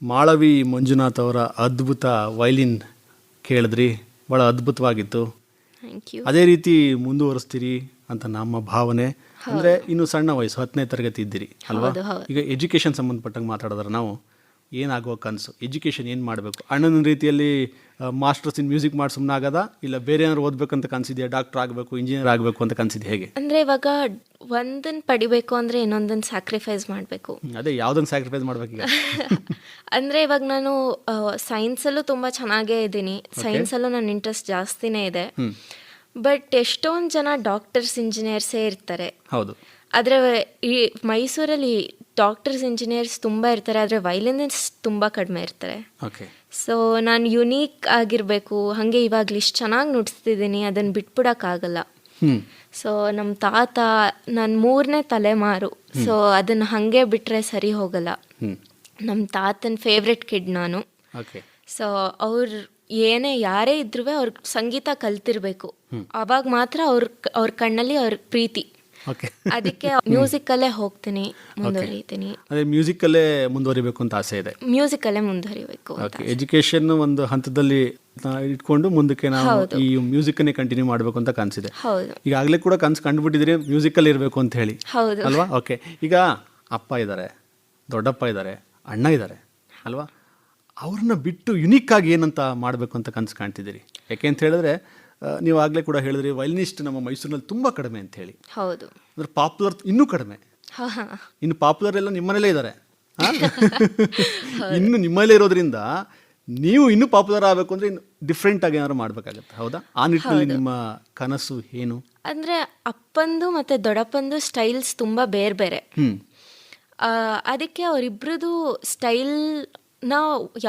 Speaker 2: ಮಾಳವಿ ಮಂಜುನಾಥ್ ಅವರ ಅದ್ಭುತ ವಯಲಿನ್ ಕೇಳಿದ್ರಿ, ಭಾಳ ಅದ್ಭುತವಾಗಿತ್ತು.
Speaker 3: Thank you.
Speaker 2: ಅದೇ ರೀತಿ ಮುಂದುವರಿಸ್ತೀರಿ ಅಂತ ನಮ್ಮ ಭಾವನೆ. ಅಂದರೆ ಇನ್ನು ಸಣ್ಣ ವಯಸ್ಸು, 10ನೇ ತರಗತಿ ಇದ್ದೀರಿ ಅಲ್ವಾ? ಈಗ ಎಜುಕೇಷನ್ ಸಂಬಂಧಪಟ್ಟಂಗೆ ಮಾತಾಡಿದ್ರೆ ನಾವು ಏನಾಗುವ ಕನಸು, ಎಜುಕೇಷನ್ ಏನು ಮಾಡಬೇಕು? ಅಣ್ಣನ ರೀತಿಯಲ್ಲಿ ಮಾಸ್ಟರ್ಸ್ ಇನ್ ಮ್ಯೂಸಿಕ್ ಮಾಡಿ ಸುಮ್ಮನೆ ಆಗೋದಾ, ಇಲ್ಲ ಬೇರೆ ಏನಾದ್ರು ಓದಬೇಕಂತ ಕನಸಿದೆಯಾ? ಡಾಕ್ಟರ್ ಆಗಬೇಕು, ಇಂಜಿನಿಯರ್ ಆಗಬೇಕು ಅಂತ ಕನಸಿದೆ ಹೇಗೆ?
Speaker 3: ಅಂದರೆ ಇವಾಗ ಒಂದನ್ನು ಪಡಿಬೇಕು ಅಂದರೆ ಇನ್ನೊಂದನ್ನು ಸ್ಯಾಕ್ರಿಫೈಸ್ ಮಾಡಬೇಕು.
Speaker 2: ಅದೇ ಯಾವುದನ್ನು ಸ್ಯಾಕ್ರಿಫೈಸ್ ಮಾಡಬೇಕೀಗ?
Speaker 3: ಅಂದರೆ ಇವಾಗ ನಾನು ಸೈನ್ಸಲ್ಲೂ ತುಂಬ ಚೆನ್ನಾಗೇ ಇದ್ದೀನಿ, ಸೈನ್ಸಲ್ಲೂ ನನ್ನ ಇಂಟ್ರೆಸ್ಟ್ ಜಾಸ್ತಿನೇ ಇದೆ. ಬಟ್ ಎಷ್ಟೊಂದು ಜನ ಡಾಕ್ಟರ್ಸ್ ಇಂಜಿನಿಯರ್ಸೇ ಇರ್ತಾರೆ.
Speaker 2: ಹೌದು.
Speaker 3: ಆದರೆ ಈ ಮೈಸೂರಲ್ಲಿ ಡಾಕ್ಟರ್ಸ್ ಇಂಜಿನಿಯರ್ಸ್ ತುಂಬ ಇರ್ತಾರೆ, ಆದರೆ ವೈಲಿನಿಸ್ಟ್ ತುಂಬ ಕಡಿಮೆ ಇರ್ತಾರೆ.
Speaker 2: ಓಕೆ.
Speaker 3: ಸೊ ನಾನು ಯುನೀಕ್ ಆಗಿರಬೇಕು, ಹಾಗೆ ಇವಾಗಲೂ ಇಷ್ಟು ಚೆನ್ನಾಗಿ ನುಡಿಸ್ತಿದ್ದೀನಿ, ಅದನ್ನು ಬಿಟ್ಬಿಡೋಕ್ಕಾಗಲ್ಲ. ಸೊ ನಮ್ಮ ತಾತ ನನ್ನ 3ನೇ ತಲೆಮಾರು, ಸೊ ಅದನ್ನು ಹಾಗೆ ಬಿಟ್ಟರೆ ಸರಿ ಹೋಗಲ್ಲ. ನಮ್ಮ ತಾತನ ಫೇವ್ರೆಟ್ ಕಿಡ್ ನಾನು.
Speaker 2: ಓಕೆ.
Speaker 3: ಸೊ ಅವ್ರು ಯಾರೇ ಇದ್ರೂ ಅವ್ರ ಸಂಗೀತ ಕಲ್ತಿರ್ಬೇಕು, ಅವಾಗ ಮಾತ್ರ ಅವ್ರ ಕಣ್ಣಲ್ಲಿ ಅವ್ರ ಪ್ರೀತಿ.
Speaker 2: ಓಕೆ.
Speaker 3: ಅದಕ್ಕೆ ಮ್ಯೂಸಿಕಲ್ಲೇ ಹೋಗ್ತೀನಿ, ಮುಂದುವರಿತೀನಿ.
Speaker 2: ಅದೇ ಮ್ಯೂಸಿಕಲ್ಲೇ ಮುಂದುವರಿಬೇಕು ಅಂತ ಆಸೆ ಇದೆ.
Speaker 3: ಮ್ಯೂಸಿಕಲ್ಲೇ ಮುಂದುವರಿಬೇಕು.
Speaker 2: ಓಕೆ. ಎಜುಕೇಶನ್ ಒಂದು ಹಂತದಲ್ಲಿ ಇಟ್ಕೊಂಡು ಮುಂದಕ್ಕೆ ನಾವು ಈ ಮ್ಯೂಸಿಕನ್ನೇ ಕಂಟಿನ್ಯೂ ಮಾಡಬೇಕು ಅಂತ ಕನಸಿದೆ.
Speaker 3: ಹೌದು.
Speaker 2: ಈಗಾಗಲೇ ಕೂಡ ಕನಸು ಕಂಡುಬಿಟ್ಟಿದ್ರೆ ಮ್ಯೂಸಿಕಲ್ಲಿ ಇರಬೇಕು ಅಂತ ಹೇಳಿ.
Speaker 3: ಹೌದು
Speaker 2: ಅಲ್ವಾ? ಓಕೆ. ಈಗ ಅಪ್ಪ ಇದ್ದಾರೆ, ದೊಡ್ಡಪ್ಪ ಇದ್ದಾರೆ, ಅಣ್ಣ ಇದ್ದಾರೆ ಅಲ್ವಾ? ಅವ್ರನ್ನ ಬಿಟ್ಟು ಯುನೀಕ್ ಆಗಿ ಏನಂತ ಮಾಡಬೇಕು ಅಂತ ಕನಸು ಕಾಣ್ತಿದ್ದೀರಿ? ಯಾಕೆ ಅಂತ ಹೇಳಿದ್ರೆ ನೀವು ಆಗಲೇ ಕೂಡ ಹೇಳಿದ್ರಿ ವಯಲಿನಿಸ್ಟ್ ನಮ್ಮ ಮೈಸೂರಿನಲ್ಲಿ ತುಂಬ ಕಡಿಮೆ ಅಂತ ಹೇಳಿ.
Speaker 3: ಹೌದು.
Speaker 2: ಅಂದ್ರೆ ಪಾಪ್ಯುಲರ್ ಇನ್ನೂ ಕಡಿಮೆ. ಇನ್ನು ಪಾಪ್ಯುಲರ್ ಎಲ್ಲ ನಿಮ್ಮನೇಲೇ ಇದ್ದಾರೆ. ಇನ್ನು ನಿಮ್ಮಲ್ಲೇ ಇರೋದ್ರಿಂದ ನೀವು ಇನ್ನೂ ಪಾಪ್ಯುಲರ್ ಆಗಬೇಕು ಅಂದರೆ ಇನ್ನು ಡಿಫ್ರೆಂಟ್ ಆಗಿ ಏನಾದ್ರು ಮಾಡಬೇಕಾಗತ್ತೆ. ಹೌದಾ? ಆ ನಿಟ್ಟಿನಲ್ಲಿ ನಿಮ್ಮ ಕನಸು ಏನು?
Speaker 3: ಅಂದರೆ ಅಪ್ಪಂದು ಮತ್ತು ದೊಡ್ಡಪ್ಪಂದು ಸ್ಟೈಲ್ಸ್ ತುಂಬ ಬೇರೆ ಬೇರೆ. ಅದಕ್ಕೆ ಅವರಿಬ್ರದ್ದು ಸ್ಟೈಲ್ನ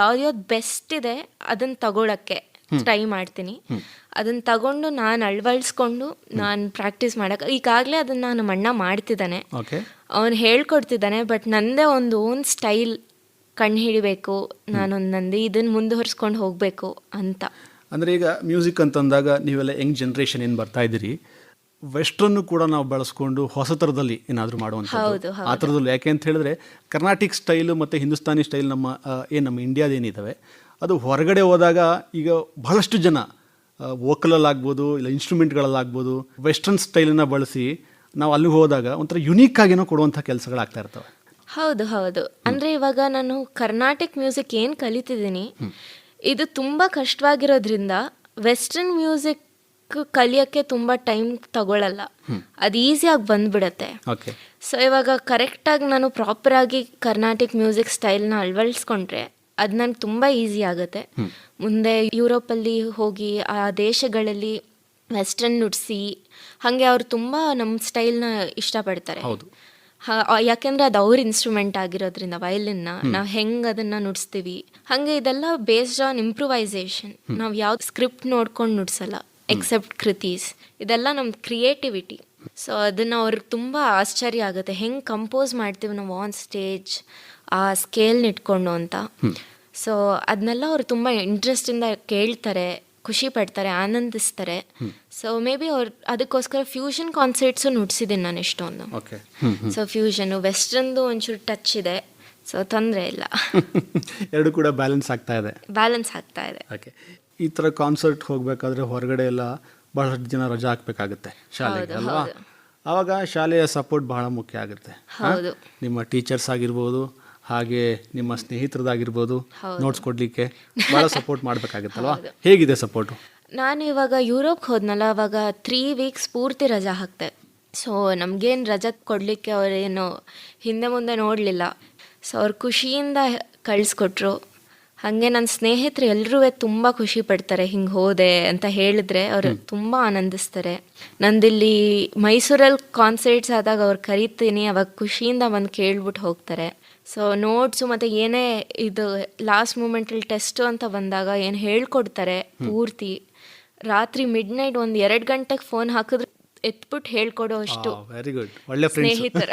Speaker 3: ಯಾವ್ದು ಬೆಸ್ಟ್ ಇದೆ ಅದನ್ನು ತಗೊಳಕ್ಕೆ ಟ್ರೈ ಮಾಡ್ತೀನಿ. ಅದನ್ನು ತಗೊಂಡು ನಾನು ಅಳವಡಿಸ್ಕೊಂಡು ನಾನು ಪ್ರಾಕ್ಟೀಸ್ ಮಾಡೋಕೆ ಈಗಾಗಲೇ ಅದನ್ನು ನಮ್ಮ ಅಣ್ಣ ಮಾಡ್ತಿದ್ದಾನೆ, ಅವನು ಹೇಳ್ಕೊಡ್ತಿದ್ದಾನೆ. ಬಟ್ ನನ್ನದೇ ಒಂದು ಓನ್ ಸ್ಟೈಲ್ ಕಂಡು ಹಿಡಿಬೇಕು, ನಂದು ಇದನ್ನು ಮುಂದುವರಿಸ್ಕೊಂಡು ಹೋಗಬೇಕು ಅಂತ.
Speaker 2: ಅಂದರೆ ಈಗ ಮ್ಯೂಸಿಕ್ ಅಂತಂದಾಗ ನೀವೆಲ್ಲ ಯಂಗ್ ಜನ್ರೇಷನ್ ಏನು ಬರ್ತಾ ಇದ್ದೀರಿ, ವೆಸ್ಟ್ರನ್ನು ಕೂಡ ನಾವು ಬಳಸ್ಕೊಂಡು ಹೊಸ ಥರದಲ್ಲಿ ಏನಾದರೂ ಮಾಡುವಂಥದ್ದು ಆ ಥರದಲ್ಲಿ. ಯಾಕೆ ಅಂತ ಹೇಳಿದ್ರೆ ಕರ್ನಾಟಿಕ್ ಸ್ಟೈಲು ಮತ್ತು ಹಿಂದೂಸ್ತಾನಿ ಸ್ಟೈಲ್ ನಮ್ಮ ಇಂಡಿಯಾದೇನಿದ್ದಾವೆ ಅದು ಹೊರಗಡೆ ಹೋದಾಗ ಈಗ ಬಹಳಷ್ಟು ಜನ ವೋಕಲಲ್ಲಾಗ್ಬೋದು ಇಲ್ಲ ಇನ್ಸ್ಟ್ರೂಮೆಂಟ್ಗಳಲ್ಲಾಗ್ಬೋದು ವೆಸ್ಟರ್ನ್ ಸ್ಟೈಲನ್ನು ಬಳಸಿ ನಾವು ಅಲ್ಲಿಗೆ ಹೋದಾಗ ಒಂಥರ ಯುನೀಕ್ ಆಗೇನೋ ಕೊಡುವಂಥ ಕೆಲಸಗಳಾಗ್ತಾ ಇರ್ತವೆ.
Speaker 3: ಹೌದು ಹೌದು. ಅಂದರೆ ಇವಾಗ ನಾನು ಕರ್ನಾಟಿಕ್ ಮ್ಯೂಸಿಕ್ ಏನು ಕಲಿತಿದ್ದೀನಿ ಇದು ತುಂಬ ಕಷ್ಟವಾಗಿರೋದ್ರಿಂದ ವೆಸ್ಟರ್ನ್ ಮ್ಯೂಸಿಕ್ ಕಲಿಯೋಕ್ಕೆ ತುಂಬ ಟೈಮ್ ತಗೊಳ್ಳಲ್ಲ, ಅದು ಈಸಿಯಾಗಿ ಬಂದ್ಬಿಡತ್ತೆ. ಸೊ ಇವಾಗ ಕರೆಕ್ಟಾಗಿ ನಾನು ಪ್ರಾಪರಾಗಿ ಕರ್ನಾಟಿಕ್ ಮ್ಯೂಸಿಕ್ ಸ್ಟೈಲ್ನ ಅಳವಡಿಸ್ಕೊಂಡ್ರೆ ಅದು ನನಗೆ ತುಂಬ ಈಸಿ ಆಗುತ್ತೆ. ಮುಂದೆ ಯುರೋಪಲ್ಲಿ ಹೋಗಿ ಆ ದೇಶಗಳಲ್ಲಿ ವೆಸ್ಟರ್ನ್ ನುಡಿಸಿ ಹಾಗೆ ಅವರು ತುಂಬ ನಮ್ಮ ಸ್ಟೈಲ್ನ ಇಷ್ಟಪಡ್ತಾರೆ. ಯಾಕೆಂದರೆ ಅದು ಅವ್ರ ಇನ್ಸ್ಟ್ರೂಮೆಂಟ್ ಆಗಿರೋದ್ರಿಂದ ವಯಲಿನ್ನ ನಾವು ಹೆಂಗೆ ಅದನ್ನು ನುಡಿಸ್ತೀವಿ ಹಾಗೆ ಇದೆಲ್ಲ ಬೇಸ್ಡ್ ಆನ್ ಇಂಪ್ರೂವೈಸೇಷನ್. ನಾವು ಯಾವ್ದು ಸ್ಕ್ರಿಪ್ಟ್ ನೋಡ್ಕೊಂಡು ನುಡಿಸಲ್ಲ ಎಕ್ಸೆಪ್ಟ್ ಕೃತೀಸ್, ಇದೆಲ್ಲ ನಮ್ಮ ಕ್ರಿಯೇಟಿವಿಟಿ. ಸೊ ಅದನ್ನು ಅವ್ರಿಗೆ ತುಂಬ ಆಶ್ಚರ್ಯ ಆಗುತ್ತೆ, ಹೆಂಗೆ ಕಂಪೋಸ್ ಮಾಡ್ತೀವಿ ನಾವು ಆನ್ ಸ್ಟೇಜ್ ಆ ಸ್ಕೇಲ್ನ ಇಟ್ಕೊಂಡು ಅಂತ. ಸೊ ಅದನ್ನೆಲ್ಲ ಅವರು ತುಂಬ ಇಂಟ್ರೆಸ್ಟಿಂದ ಕೇಳ್ತಾರೆ, ಖುಷಿ ಪಡ್ತಾರೆ, ಆನಂದಿಸ್ತಾರೆ. ಸೊ ಮೇ ಬಿ ಅವ್ರು ಅದಕ್ಕೋಸ್ಕರ ಫ್ಯೂಷನ್ ಕಾನ್ಸರ್ಟ್ಸು ನುಡಿಸಿದ್ದೀನಿ ನಾನು ಎಷ್ಟೊಂದು. ಸೊ ಫ್ಯೂಷನು ವೆಸ್ಟರ್ನ್ದು ಒಂಚೂರು ಟಚ್ ಇದೆ, ಸೊ ತೊಂದರೆ ಇಲ್ಲ.
Speaker 2: ಎರಡು ಕೂಡ ಬ್ಯಾಲೆನ್ಸ್ ಆಗ್ತಾ ಇದೆ. ಓಕೆ. ಈ ಥರ ಕಾನ್ಸರ್ಟ್ ಹೋಗಬೇಕಾದ್ರೆ ಹೊರಗಡೆ ಎಲ್ಲ ಬಹಳಷ್ಟು ಜನ ರಜಾ ಹಾಕಬೇಕಾಗುತ್ತೆ ಶಾಲೆಗೆ ಅಲ್ವಾ? ಆವಾಗ ಶಾಲೆಯ ಸಪೋರ್ಟ್ ಬಹಳ ಮುಖ್ಯ ಆಗುತ್ತೆ. ನಿಮ್ಮ ಟೀಚರ್ಸ್ ಆಗಿರ್ಬೋದು, ಹಾಗೆ ನಿಮ್ಮ ಸ್ನೇಹಿತರದಾಗಿರ್ಬೋದು, ನೋಟ್ಸ್ ಕೊಡಲಿಕ್ಕೆ ಭಾಳ ಸಪೋರ್ಟ್ ಮಾಡಬೇಕಾಗುತ್ತಲ್ವಾ? ಹೇಗಿದೆ ಸಪೋರ್ಟು?
Speaker 3: ನಾನು ಇವಾಗ ಯುರೋಪ್ಗೆ ಹೋದ್ನಲ್ಲ, ಅವಾಗ 3 ವೀಕ್ಸ್ ಪೂರ್ತಿ ರಜಾ ಹಾಕ್ತೆ. ಸೊ ನಮಗೇನು ರಜಾ ಕೊಡಲಿಕ್ಕೆ ಅವರೇನು ಹಿಂದೆ ಮುಂದೆ ನೋಡಲಿಲ್ಲ. ಸೊ ಅವ್ರು ಖುಷಿಯಿಂದ ಕಳಿಸ್ಕೊಟ್ರು. ಹಾಗೆ ನನ್ನ ಸ್ನೇಹಿತರು ಎಲ್ಲರೂ ತುಂಬ ಖುಷಿ ಪಡ್ತಾರೆ, ಹಿಂಗೆ ಹೋದೆ ಅಂತ ಹೇಳಿದ್ರೆ ಅವರು ತುಂಬ ಆನಂದಿಸ್ತಾರೆ. ನಂದಿಲ್ಲಿ ಮೈಸೂರಲ್ಲಿ ಕಾನ್ಸರ್ಟ್ಸ್ ಆದಾಗ ಅವ್ರು ಕರಿತೀನಿ, ಅವಾಗ ಖುಷಿಯಿಂದ ಬಂದು ಕೇಳ್ಬಿಟ್ಟು ಹೋಗ್ತಾರೆ. ಸೊ ನೋಟ್ಸು ಮತ್ತು ಏನೇ ಇದು ಲಾಸ್ಟ್ ಮೂಮೆಂಟಲ್ಲಿ ಟೆಸ್ಟು ಅಂತ ಬಂದಾಗ ಏನು ಹೇಳ್ಕೊಡ್ತಾರೆ ಪೂರ್ತಿ. ರಾತ್ರಿ ಮಿಡ್ ನೈಟ್ 1-2 ಗಂಟೆಗೆ ಫೋನ್ ಹಾಕಿದ್ರೆ ಎತ್ಬಿಟ್ಟು ಹೇಳ್ಕೊಡೋ ಅಷ್ಟು
Speaker 2: ವೆರಿ ಗುಡ್, ಒಳ್ಳೆ
Speaker 3: ಸ್ನೇಹಿತರ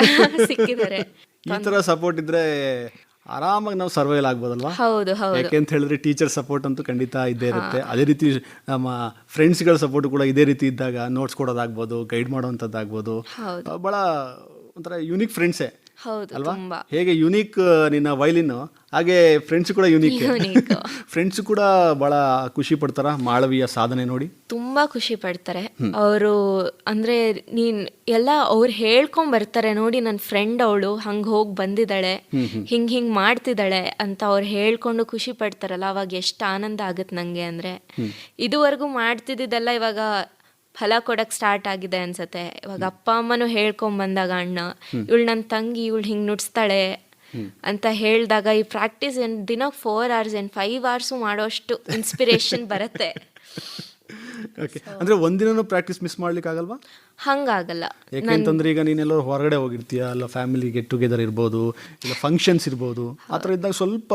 Speaker 3: ಸಿಕ್ಕಿದ್ದಾರೆ.
Speaker 2: ಈ ಥರ ಸಪೋರ್ಟ್ ಇದ್ರೆ ಆರಾಮಾಗಿ ನಾವು ಸರ್ವೈವಲ್ ಆಗ್ಬೋದಲ್ವಾ?
Speaker 3: ಹೌದು ಹೌದು.
Speaker 2: ಯಾಕೆ ಅಂತ ಹೇಳಿದ್ರೆ ಟೀಚರ್ ಸಪೋರ್ಟ್ ಅಂತೂ ಖಂಡಿತ ಇದ್ದೇ ಇರುತ್ತೆ. ಅದೇ ರೀತಿ ನಮ್ಮ ಫ್ರೆಂಡ್ಸ್ಗಳ ಸಪೋರ್ಟ್ ಕೂಡ ಇದೇ ರೀತಿ ಇದ್ದಾಗ ನೋಟ್ಸ್ ಕೊಡೋದಾಗ್ಬೋದು, ಗೈಡ್ ಮಾಡೋವಂಥದ್ದಾಗ್ಬೋದು, ಭಾಳ ಒಂಥರ ಯುನೀಕ್ ಫ್ರೆಂಡ್ಸೇ
Speaker 3: ಹೌದು,
Speaker 2: ಅಲ್ವಾ?
Speaker 3: ತುಂಬಾ
Speaker 2: ಹೇಗೆ ಯುನೀಕ್ ನಿನ್ನ ವಯಲಿನ್, ಹಾಗೆ ಫ್ರೆಂಡ್ಸ್ ಕೂಡ ಯುನೀಕ್.
Speaker 3: ಯುನೀಕ್.
Speaker 2: ಫ್ರೆಂಡ್ಸ್ ಕೂಡ ಬಹಳ ಖುಷಿ ಪಡ್ತಾರ ಮಾಳವಿಯ ಸಾಧನೆ ನೋಡಿ?
Speaker 3: ತುಂಬಾ ಖುಷಿ ಪಡ್ತಾರೆ ಅವರು. ಅಂದ್ರೆ ನೀನ್ ಎಲ್ಲ ಅವ್ರು ಹೇಳ್ಕೊಂಡ್ ಬರ್ತಾರೆ, ನೋಡಿ ನನ್ನ ಫ್ರೆಂಡ್ ಅವಳು ಹಂಗ್ ಹೋಗಿ ಬಂದಿದ್ದಾಳೆ, ಹಿಂಗ್ ಮಾಡ್ತಿದ್ದಾಳೆ ಅಂತ ಅವ್ರು ಹೇಳ್ಕೊಂಡು ಖುಷಿ ಪಡ್ತಾರಲ್ಲ, ಅವಾಗ ಎಷ್ಟು ಆನಂದ ಆಗತ್ತೆ ನಂಗೆ. ಅಂದ್ರೆ ಇದುವರೆಗೂ ಮಾಡ್ತಿದ್ದಿದ್ದೆಲ್ಲ ಇವಾಗ ಫಲ ಕೊಡಕ್ ಸ್ಟಾರ್ಟ್ ಆಗಿದೆ ಅನ್ಸತ್ತೆ. ಇವಾಗ ಅಪ್ಪ ಅಮ್ಮನೂ ಹೇಳ್ಕೊಂಡ್ ಬಂದಾಗ ಅಣ್ಣ, ಇವಳು ನನ್ನ ತಂಗಿ, ಇವಳು ಹಿಂಗ್ ನುಡ್ಸ್ತಾಳೆ ಅಂತ ಹೇಳಿದಾಗ ಈ ಪ್ರಾಕ್ಟೀಸ್ ದಿನಕ್ಕೆ 4 hours 5 hours ಮಾಡೋಷ್ಟು ಇನ್ಸ್ಪಿರೇಷನ್ ಬರುತ್ತೆ.
Speaker 2: ಅಂದ್ರೆ ಒಂದಿನೂ ಪ್ರಾಕ್ಟೀಸ್ ಮಿಸ್ ಮಾಡ್ಲಿಕ್ಕೆ ಆಗಲ್ವಾ?
Speaker 3: ಹಂಗಾಗಲ್ಲ.
Speaker 2: ಯಾಕೆಂತಂದ್ರೆ ಈಗ ನೀನೆಲ್ಲೋ ಹೊರಗಡೆ ಹೋಗಿರ್ತೀಯ, ಅಲ್ಲ ಫ್ಯಾಮಿಲಿ ಗೆಟ್ ಟುಗೆದರ್ ಇರ್ಬೋದು, ಇಲ್ಲ ಫಂಕ್ಷನ್ಸ್ ಇರ್ಬೋದು, ಆ ಥರ ಇದ್ದಾಗ ಸ್ವಲ್ಪ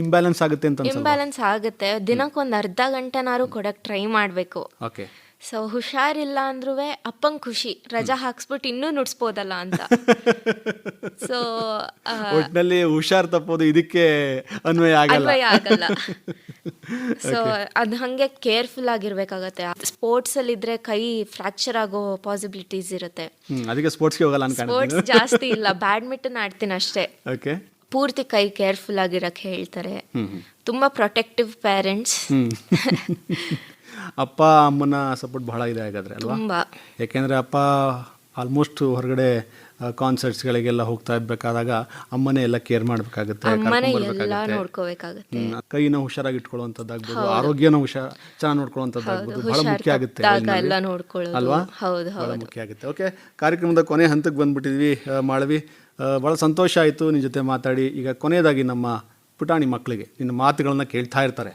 Speaker 2: ಇಂಬ್ಯಾಲೆನ್ಸ್ ಆಗುತ್ತೆ ಅಂತ ಅನ್ಸಲ್ವಾ?
Speaker 3: ಇಂಬ್ಯಾಲೆನ್ಸ್ ಆಗುತ್ತೆ. ದಿನಕ್ಕೊಂದು ಅರ್ಧ ಗಂಟೆನಾರು ಕೊಡಕ್ ಟ್ರೈ ಮಾಡಬೇಕು.
Speaker 2: ಓಕೆ.
Speaker 3: ಸೊ ಹುಷಾರಿಲ್ಲ ಅಂದ್ರೂ ಅಪ್ಪಂಗೆ ಖುಷಿ, ರಜಾ ಹಾಕ್ಸ್ಬಿಟ್ಟು ಇನ್ನೂ ನುಡ್ಸ್ಬೋದಲ್ಲ ಅಂತ. ಸೊ
Speaker 2: ಒಟ್ಟಿನಲ್ಲಿ ಹುಷಾರ್ ತಪ್ಪೋದು ಇದಕ್ಕೆ ಅನ್ವಯ
Speaker 3: ಆಗಲ್ಲ. ಸೊ ಅದು ಹಂಗೆ ಕೇರ್ಫುಲ್ ಆಗಿರ್ಬೇಕಾಗತ್ತೆ. ಸ್ಪೋರ್ಟ್ಸ್ ಅಲ್ಲಿ ಇದ್ರೆ ಕೈ ಫ್ರಾಕ್ಚರ್ ಆಗೋ ಪಾಸಿಬಿಲಿಟೀಸ್ ಇರುತ್ತೆ.
Speaker 2: ಅದಕ್ಕೆ ಸ್ಪೋರ್ಟ್ಸ್ಗೆ ಹೋಗಲ್ಲ ಅನ್ಕೊಂಡು.
Speaker 3: ಸ್ಪೋರ್ಟ್ಸ್ ಜಾಸ್ತಿ ಇಲ್ಲ, ಬ್ಯಾಡ್ಮಿಂಟನ್ ಆಡ್ತೀನಿ ಅಷ್ಟೇ.
Speaker 2: ಓಕೆ.
Speaker 3: ಪೂರ್ತಿ ಕೈ ಕೇರ್ಫುಲ್ ಆಗಿರಕ್ಕೆ ಹೇಳ್ತಾರೆ. ತುಂಬಾ ಪ್ರೊಟೆಕ್ಟಿವ್ ಪೇರೆಂಟ್ಸ್.
Speaker 2: ಅಪ್ಪ ಅಮ್ಮನ ಸಪೋರ್ಟ್ ಬಹಳ ಇದೆ ಹಾಗಾದ್ರೆ ಅಲ್ವಾ?
Speaker 3: ತುಂಬಾ.
Speaker 2: ಯಾಕೆಂದ್ರೆ ಅಪ್ಪ ಆಲ್ಮೋಸ್ಟ್ ಹೊರಗಡೆ ಕಾನ್ಸರ್ಟ್ಸ್ಗಳಿಗೆಲ್ಲ ಹೋಗ್ತಾ ಇರ್ಬೇಕಾದಾಗ ಅಮ್ಮನೇ ಎಲ್ಲ ಕೇರ್ ಮಾಡಬೇಕಾಗುತ್ತೆ,
Speaker 3: ನೋಡ್ಕೋಬೇಕಾಗುತ್ತೆ.
Speaker 2: ಕೈನ ಹುಷಾರಾಗಿ ಇಟ್ಕೊಳ್ಳುವಂಥದ್ದಾಗ್ಬೋದು, ಆರೋಗ್ಯನ ಚೆನ್ನಾಗಿ ನೋಡ್ಕೊಳ್ಳುವಂಥದ್ದಾಗ್ಬೋದು, ಬಹಳ ಮುಖ್ಯ ಆಗುತ್ತೆ ಅಲ್ವಾ? ಬಹಳ ಮುಖ್ಯ ಆಗುತ್ತೆ. ಓಕೆ, ಕಾರ್ಯಕ್ರಮದ ಕೊನೆ ಹಂತಕ್ಕೆ ಬಂದ್ಬಿಟ್ಟಿದ್ವಿ ಮಾಳವಿ. ಬಹಳ ಸಂತೋಷ ಆಯಿತು ನಿನ್ನ ಜೊತೆ ಮಾತಾಡಿ. ಈಗ ಕೊನೆಯದಾಗಿ ನಮ್ಮ ಪುಟಾಣಿ ಮಕ್ಕಳಿಗೆ ನಿನ್ನ ಮಾತುಗಳನ್ನ ಕೇಳ್ತಾ ಇರ್ತಾರೆ.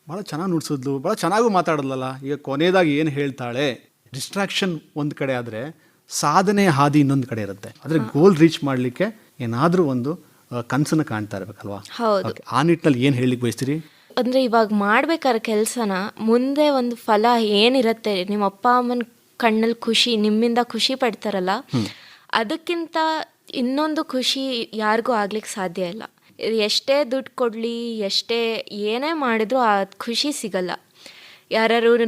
Speaker 2: ಭಾಳ ಚೆನ್ನಾಗಿ ನುಡ್ಸಿದ್ಲು, ಭಾಳ ಚೆನ್ನಾಗೂ ಮಾತಾಡೋದಲ್ಲ. ಈಗ ಕೊನೆಯದಾಗಿ ಏನು ಹೇಳ್ತಾಳೆ? ಡಿಸ್ಟ್ರಾಕ್ಷನ್ ಒಂದು ಕಡೆ ಆದರೆ ಸಾಧನೆ ಹಾದಿ ಇನ್ನೊಂದು ಕಡೆ ಇರುತ್ತೆ. ಆದರೆ ಗೋಲ್ ರೀಚ್ ಮಾಡಲಿಕ್ಕೆ ಏನಾದರೂ ಒಂದು ಕನಸನ್ನು ಕಾಣ್ತಾ ಇರಬೇಕಲ್ವಾ? ಆ ನಿಟ್ಟಿನಲ್ಲಿ ಏನು ಹೇಳಲಿಕ್ಕೆ ಬಯಸ್ತೀರಿ?
Speaker 3: ಅಂದರೆ ಇವಾಗ ಮಾಡ್ಬೇಕಾದ್ರೆ ಕೆಲಸನ ಮುಂದೆ ಒಂದು ಫಲ ಏನಿರುತ್ತೆ, ನಿಮ್ಮ ಅಪ್ಪ ಅಮ್ಮನ ಕಣ್ಣಲ್ಲಿ ಖುಷಿ, ನಿಮ್ಮಿಂದ ಖುಷಿ ಪಡ್ತಾರಲ್ಲ, ಅದಕ್ಕಿಂತ ಇನ್ನೊಂದು ಖುಷಿ ಯಾರಿಗೂ ಆಗ್ಲಿಕ್ಕೆ ಸಾಧ್ಯ ಇಲ್ಲ. ಎಷ್ಟೇ ದುಡ್ಡು ಕೊಡಲಿ, ಎಷ್ಟೇ ಏನೇ ಮಾಡಿದ್ರು ಆ ಖುಷಿ ಸಿಗಲ್ಲ. ಯಾರು ಇವಳು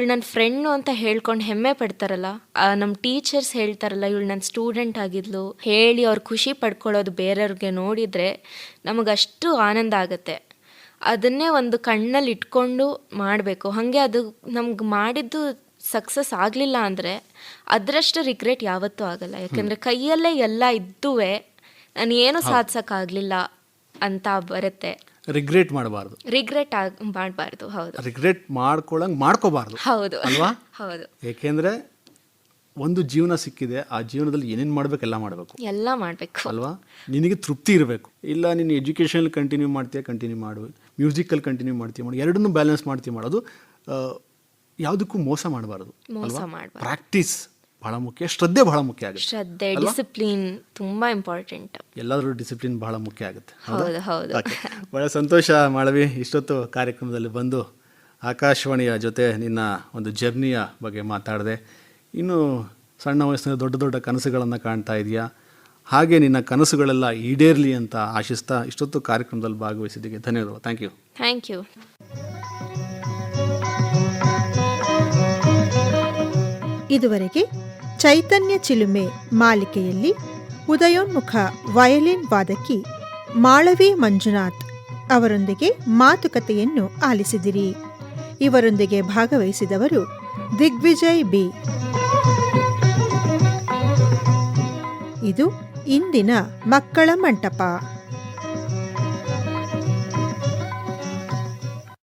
Speaker 3: ನನ್ನ ಫ್ರೆಂಡು ಅಂತ ಹೇಳ್ಕೊಂಡು ಹೆಮ್ಮೆ ಪಡ್ತಾರಲ್ಲ, ನಮ್ಮ ಟೀಚರ್ಸ್ ಹೇಳ್ತಾರಲ್ಲ ಇವಳು ನನ್ನ ಸ್ಟೂಡೆಂಟ್ ಆಗಿದ್ಲು ಹೇಳಿ ಅವ್ರು ಖುಷಿ ಪಡ್ಕೊಳ್ಳೋದು ಬೇರೆಯವ್ರಿಗೆ ನೋಡಿದರೆ ನಮಗಷ್ಟು ಆನಂದ ಆಗುತ್ತೆ. ಅದನ್ನೇ ಒಂದು ಕಣ್ಣಲ್ಲಿ ಇಟ್ಕೊಂಡು ಮಾಡಬೇಕು. ಹಾಗೆ ಅದು ನಮ್ಗೆ ಮಾಡಿದ್ದು ಸಕ್ಸಸ್ ಆಗಲಿಲ್ಲ ಅಂದರೆ ಅದರಷ್ಟು ರಿಗ್ರೆಟ್ ಯಾವತ್ತೂ ಆಗಲ್ಲ. ಯಾಕೆಂದರೆ ಕೈಯಲ್ಲೇ ಎಲ್ಲ ಇದ್ದುವೆ ನಾನು ಏನು ಸಾಧಿಸೋಕ್ಕಾಗಲಿಲ್ಲ ಅಂತ ಬರುತ್ತೆ.
Speaker 2: ರಿಗ್ರೆಟ್ ಮಾಡಬಾರ್ದು.
Speaker 3: ರಿಗ್ರೆಟ್ ಮಾಡಬಾರ್ದು. ಹೌದು,
Speaker 2: ರಿಗ್ರೆಟ್ ಮಾಡ್ಕೋಬಾರ್ದು.
Speaker 3: ಹೌದು
Speaker 2: ಅಲ್ವಾ?
Speaker 3: ಹೌದು.
Speaker 2: ಏಕೆಂದರೆ ಒಂದು ಜೀವನ ಸಿಕ್ಕಿದೆ, ಆ ಜೀವನದಲ್ಲಿ ಏನೇನು ಮಾಡಬೇಕು ಎಲ್ಲ ಮಾಡಬೇಕು ಅಲ್ವಾ? ನಿನಗೆ ತೃಪ್ತಿ ಇರಬೇಕು. ಇಲ್ಲ ನೀನು ಎಜುಕೇಷನ್ ಕಂಟಿನ್ಯೂ ಮಾಡು, ಮ್ಯೂಸಿಕಲ್ಲಿ ಕಂಟಿನ್ಯೂ ಮಾಡು, ಎರಡನ್ನೂ ಬ್ಯಾಲೆನ್ಸ್ ಮಾಡೋದು. ಯಾವುದಕ್ಕೂ ಮೋಸ ಮಾಡಬಾರ್ದು. ಪ್ರಾಕ್ಟೀಸ್ ಬಹಳ ಮುಖ್ಯ, ಶ್ರದ್ಧೆ ಬಹಳ ಮುಖ್ಯ ಆಗುತ್ತೆ.
Speaker 3: ಶ್ರದ್ಧೆ, ಡಿಸಿಪ್ಲಿನ್ ತುಂಬಾ ಇಂಪಾರ್ಟೆಂಟ್.
Speaker 2: ಎಲ್ಲಾದರೂ ಡಿಸಿಪ್ಲಿನ್ ಬಹಳ ಮುಖ್ಯ ಆಗುತ್ತೆ.
Speaker 3: ಹೌದು.
Speaker 2: ಬಹಳ ಸಂತೋಷ ಮಾಳವಿ, ಇಷ್ಟೊತ್ತು ಕಾರ್ಯಕ್ರಮದಲ್ಲಿ ಬಂದು ಆಕಾಶವಾಣಿಯ ಜೊತೆ ನಿನ್ನ ಒಂದು ಜರ್ನಿಯ ಬಗ್ಗೆ ಮಾತಾಡಿದೆ. ಇನ್ನು ಸಣ್ಣ ವಯಸ್ಸಿನ ದೊಡ್ಡ ದೊಡ್ಡ ಕನಸುಗಳನ್ನು ಕಾಣ್ತಾ ಇದೆಯಾ, ಹಾಗೆ ನಿನ್ನ ಕನಸುಗಳೆಲ್ಲ ಈಡೇರಲಿ ಅಂತ ಆಶಿಸ್ತಾ ಇಷ್ಟೊತ್ತು ಕಾರ್ಯಕ್ರಮದಲ್ಲಿ ಭಾಗವಹಿಸಿದ್ದಕ್ಕೆ ಧನ್ಯವಾದಗಳು. Thank you.
Speaker 1: ಇದುವರೆಗೆ ಚೈತನ್ಯ ಚಿಲುಮೆ ಮಾಲಿಕೆಯಲ್ಲಿ ಉದಯೋನ್ಮುಖ ವಯಲಿನ್ ವಾದಕಿ ಮಾಳವಿ ಮಂಜುನಾಥ್ ಅವರೊಂದಿಗೆ ಮಾತುಕತೆಯನ್ನು ಆಲಿಸಿದಿರಿ. ಇವರೊಂದಿಗೆ ಭಾಗವಹಿಸಿದವರು ದಿಗ್ವಿಜಯ್ ಬಿ. ಇದು ಇಂದಿನ ಮಕ್ಕಳ ಮಂಟಪ.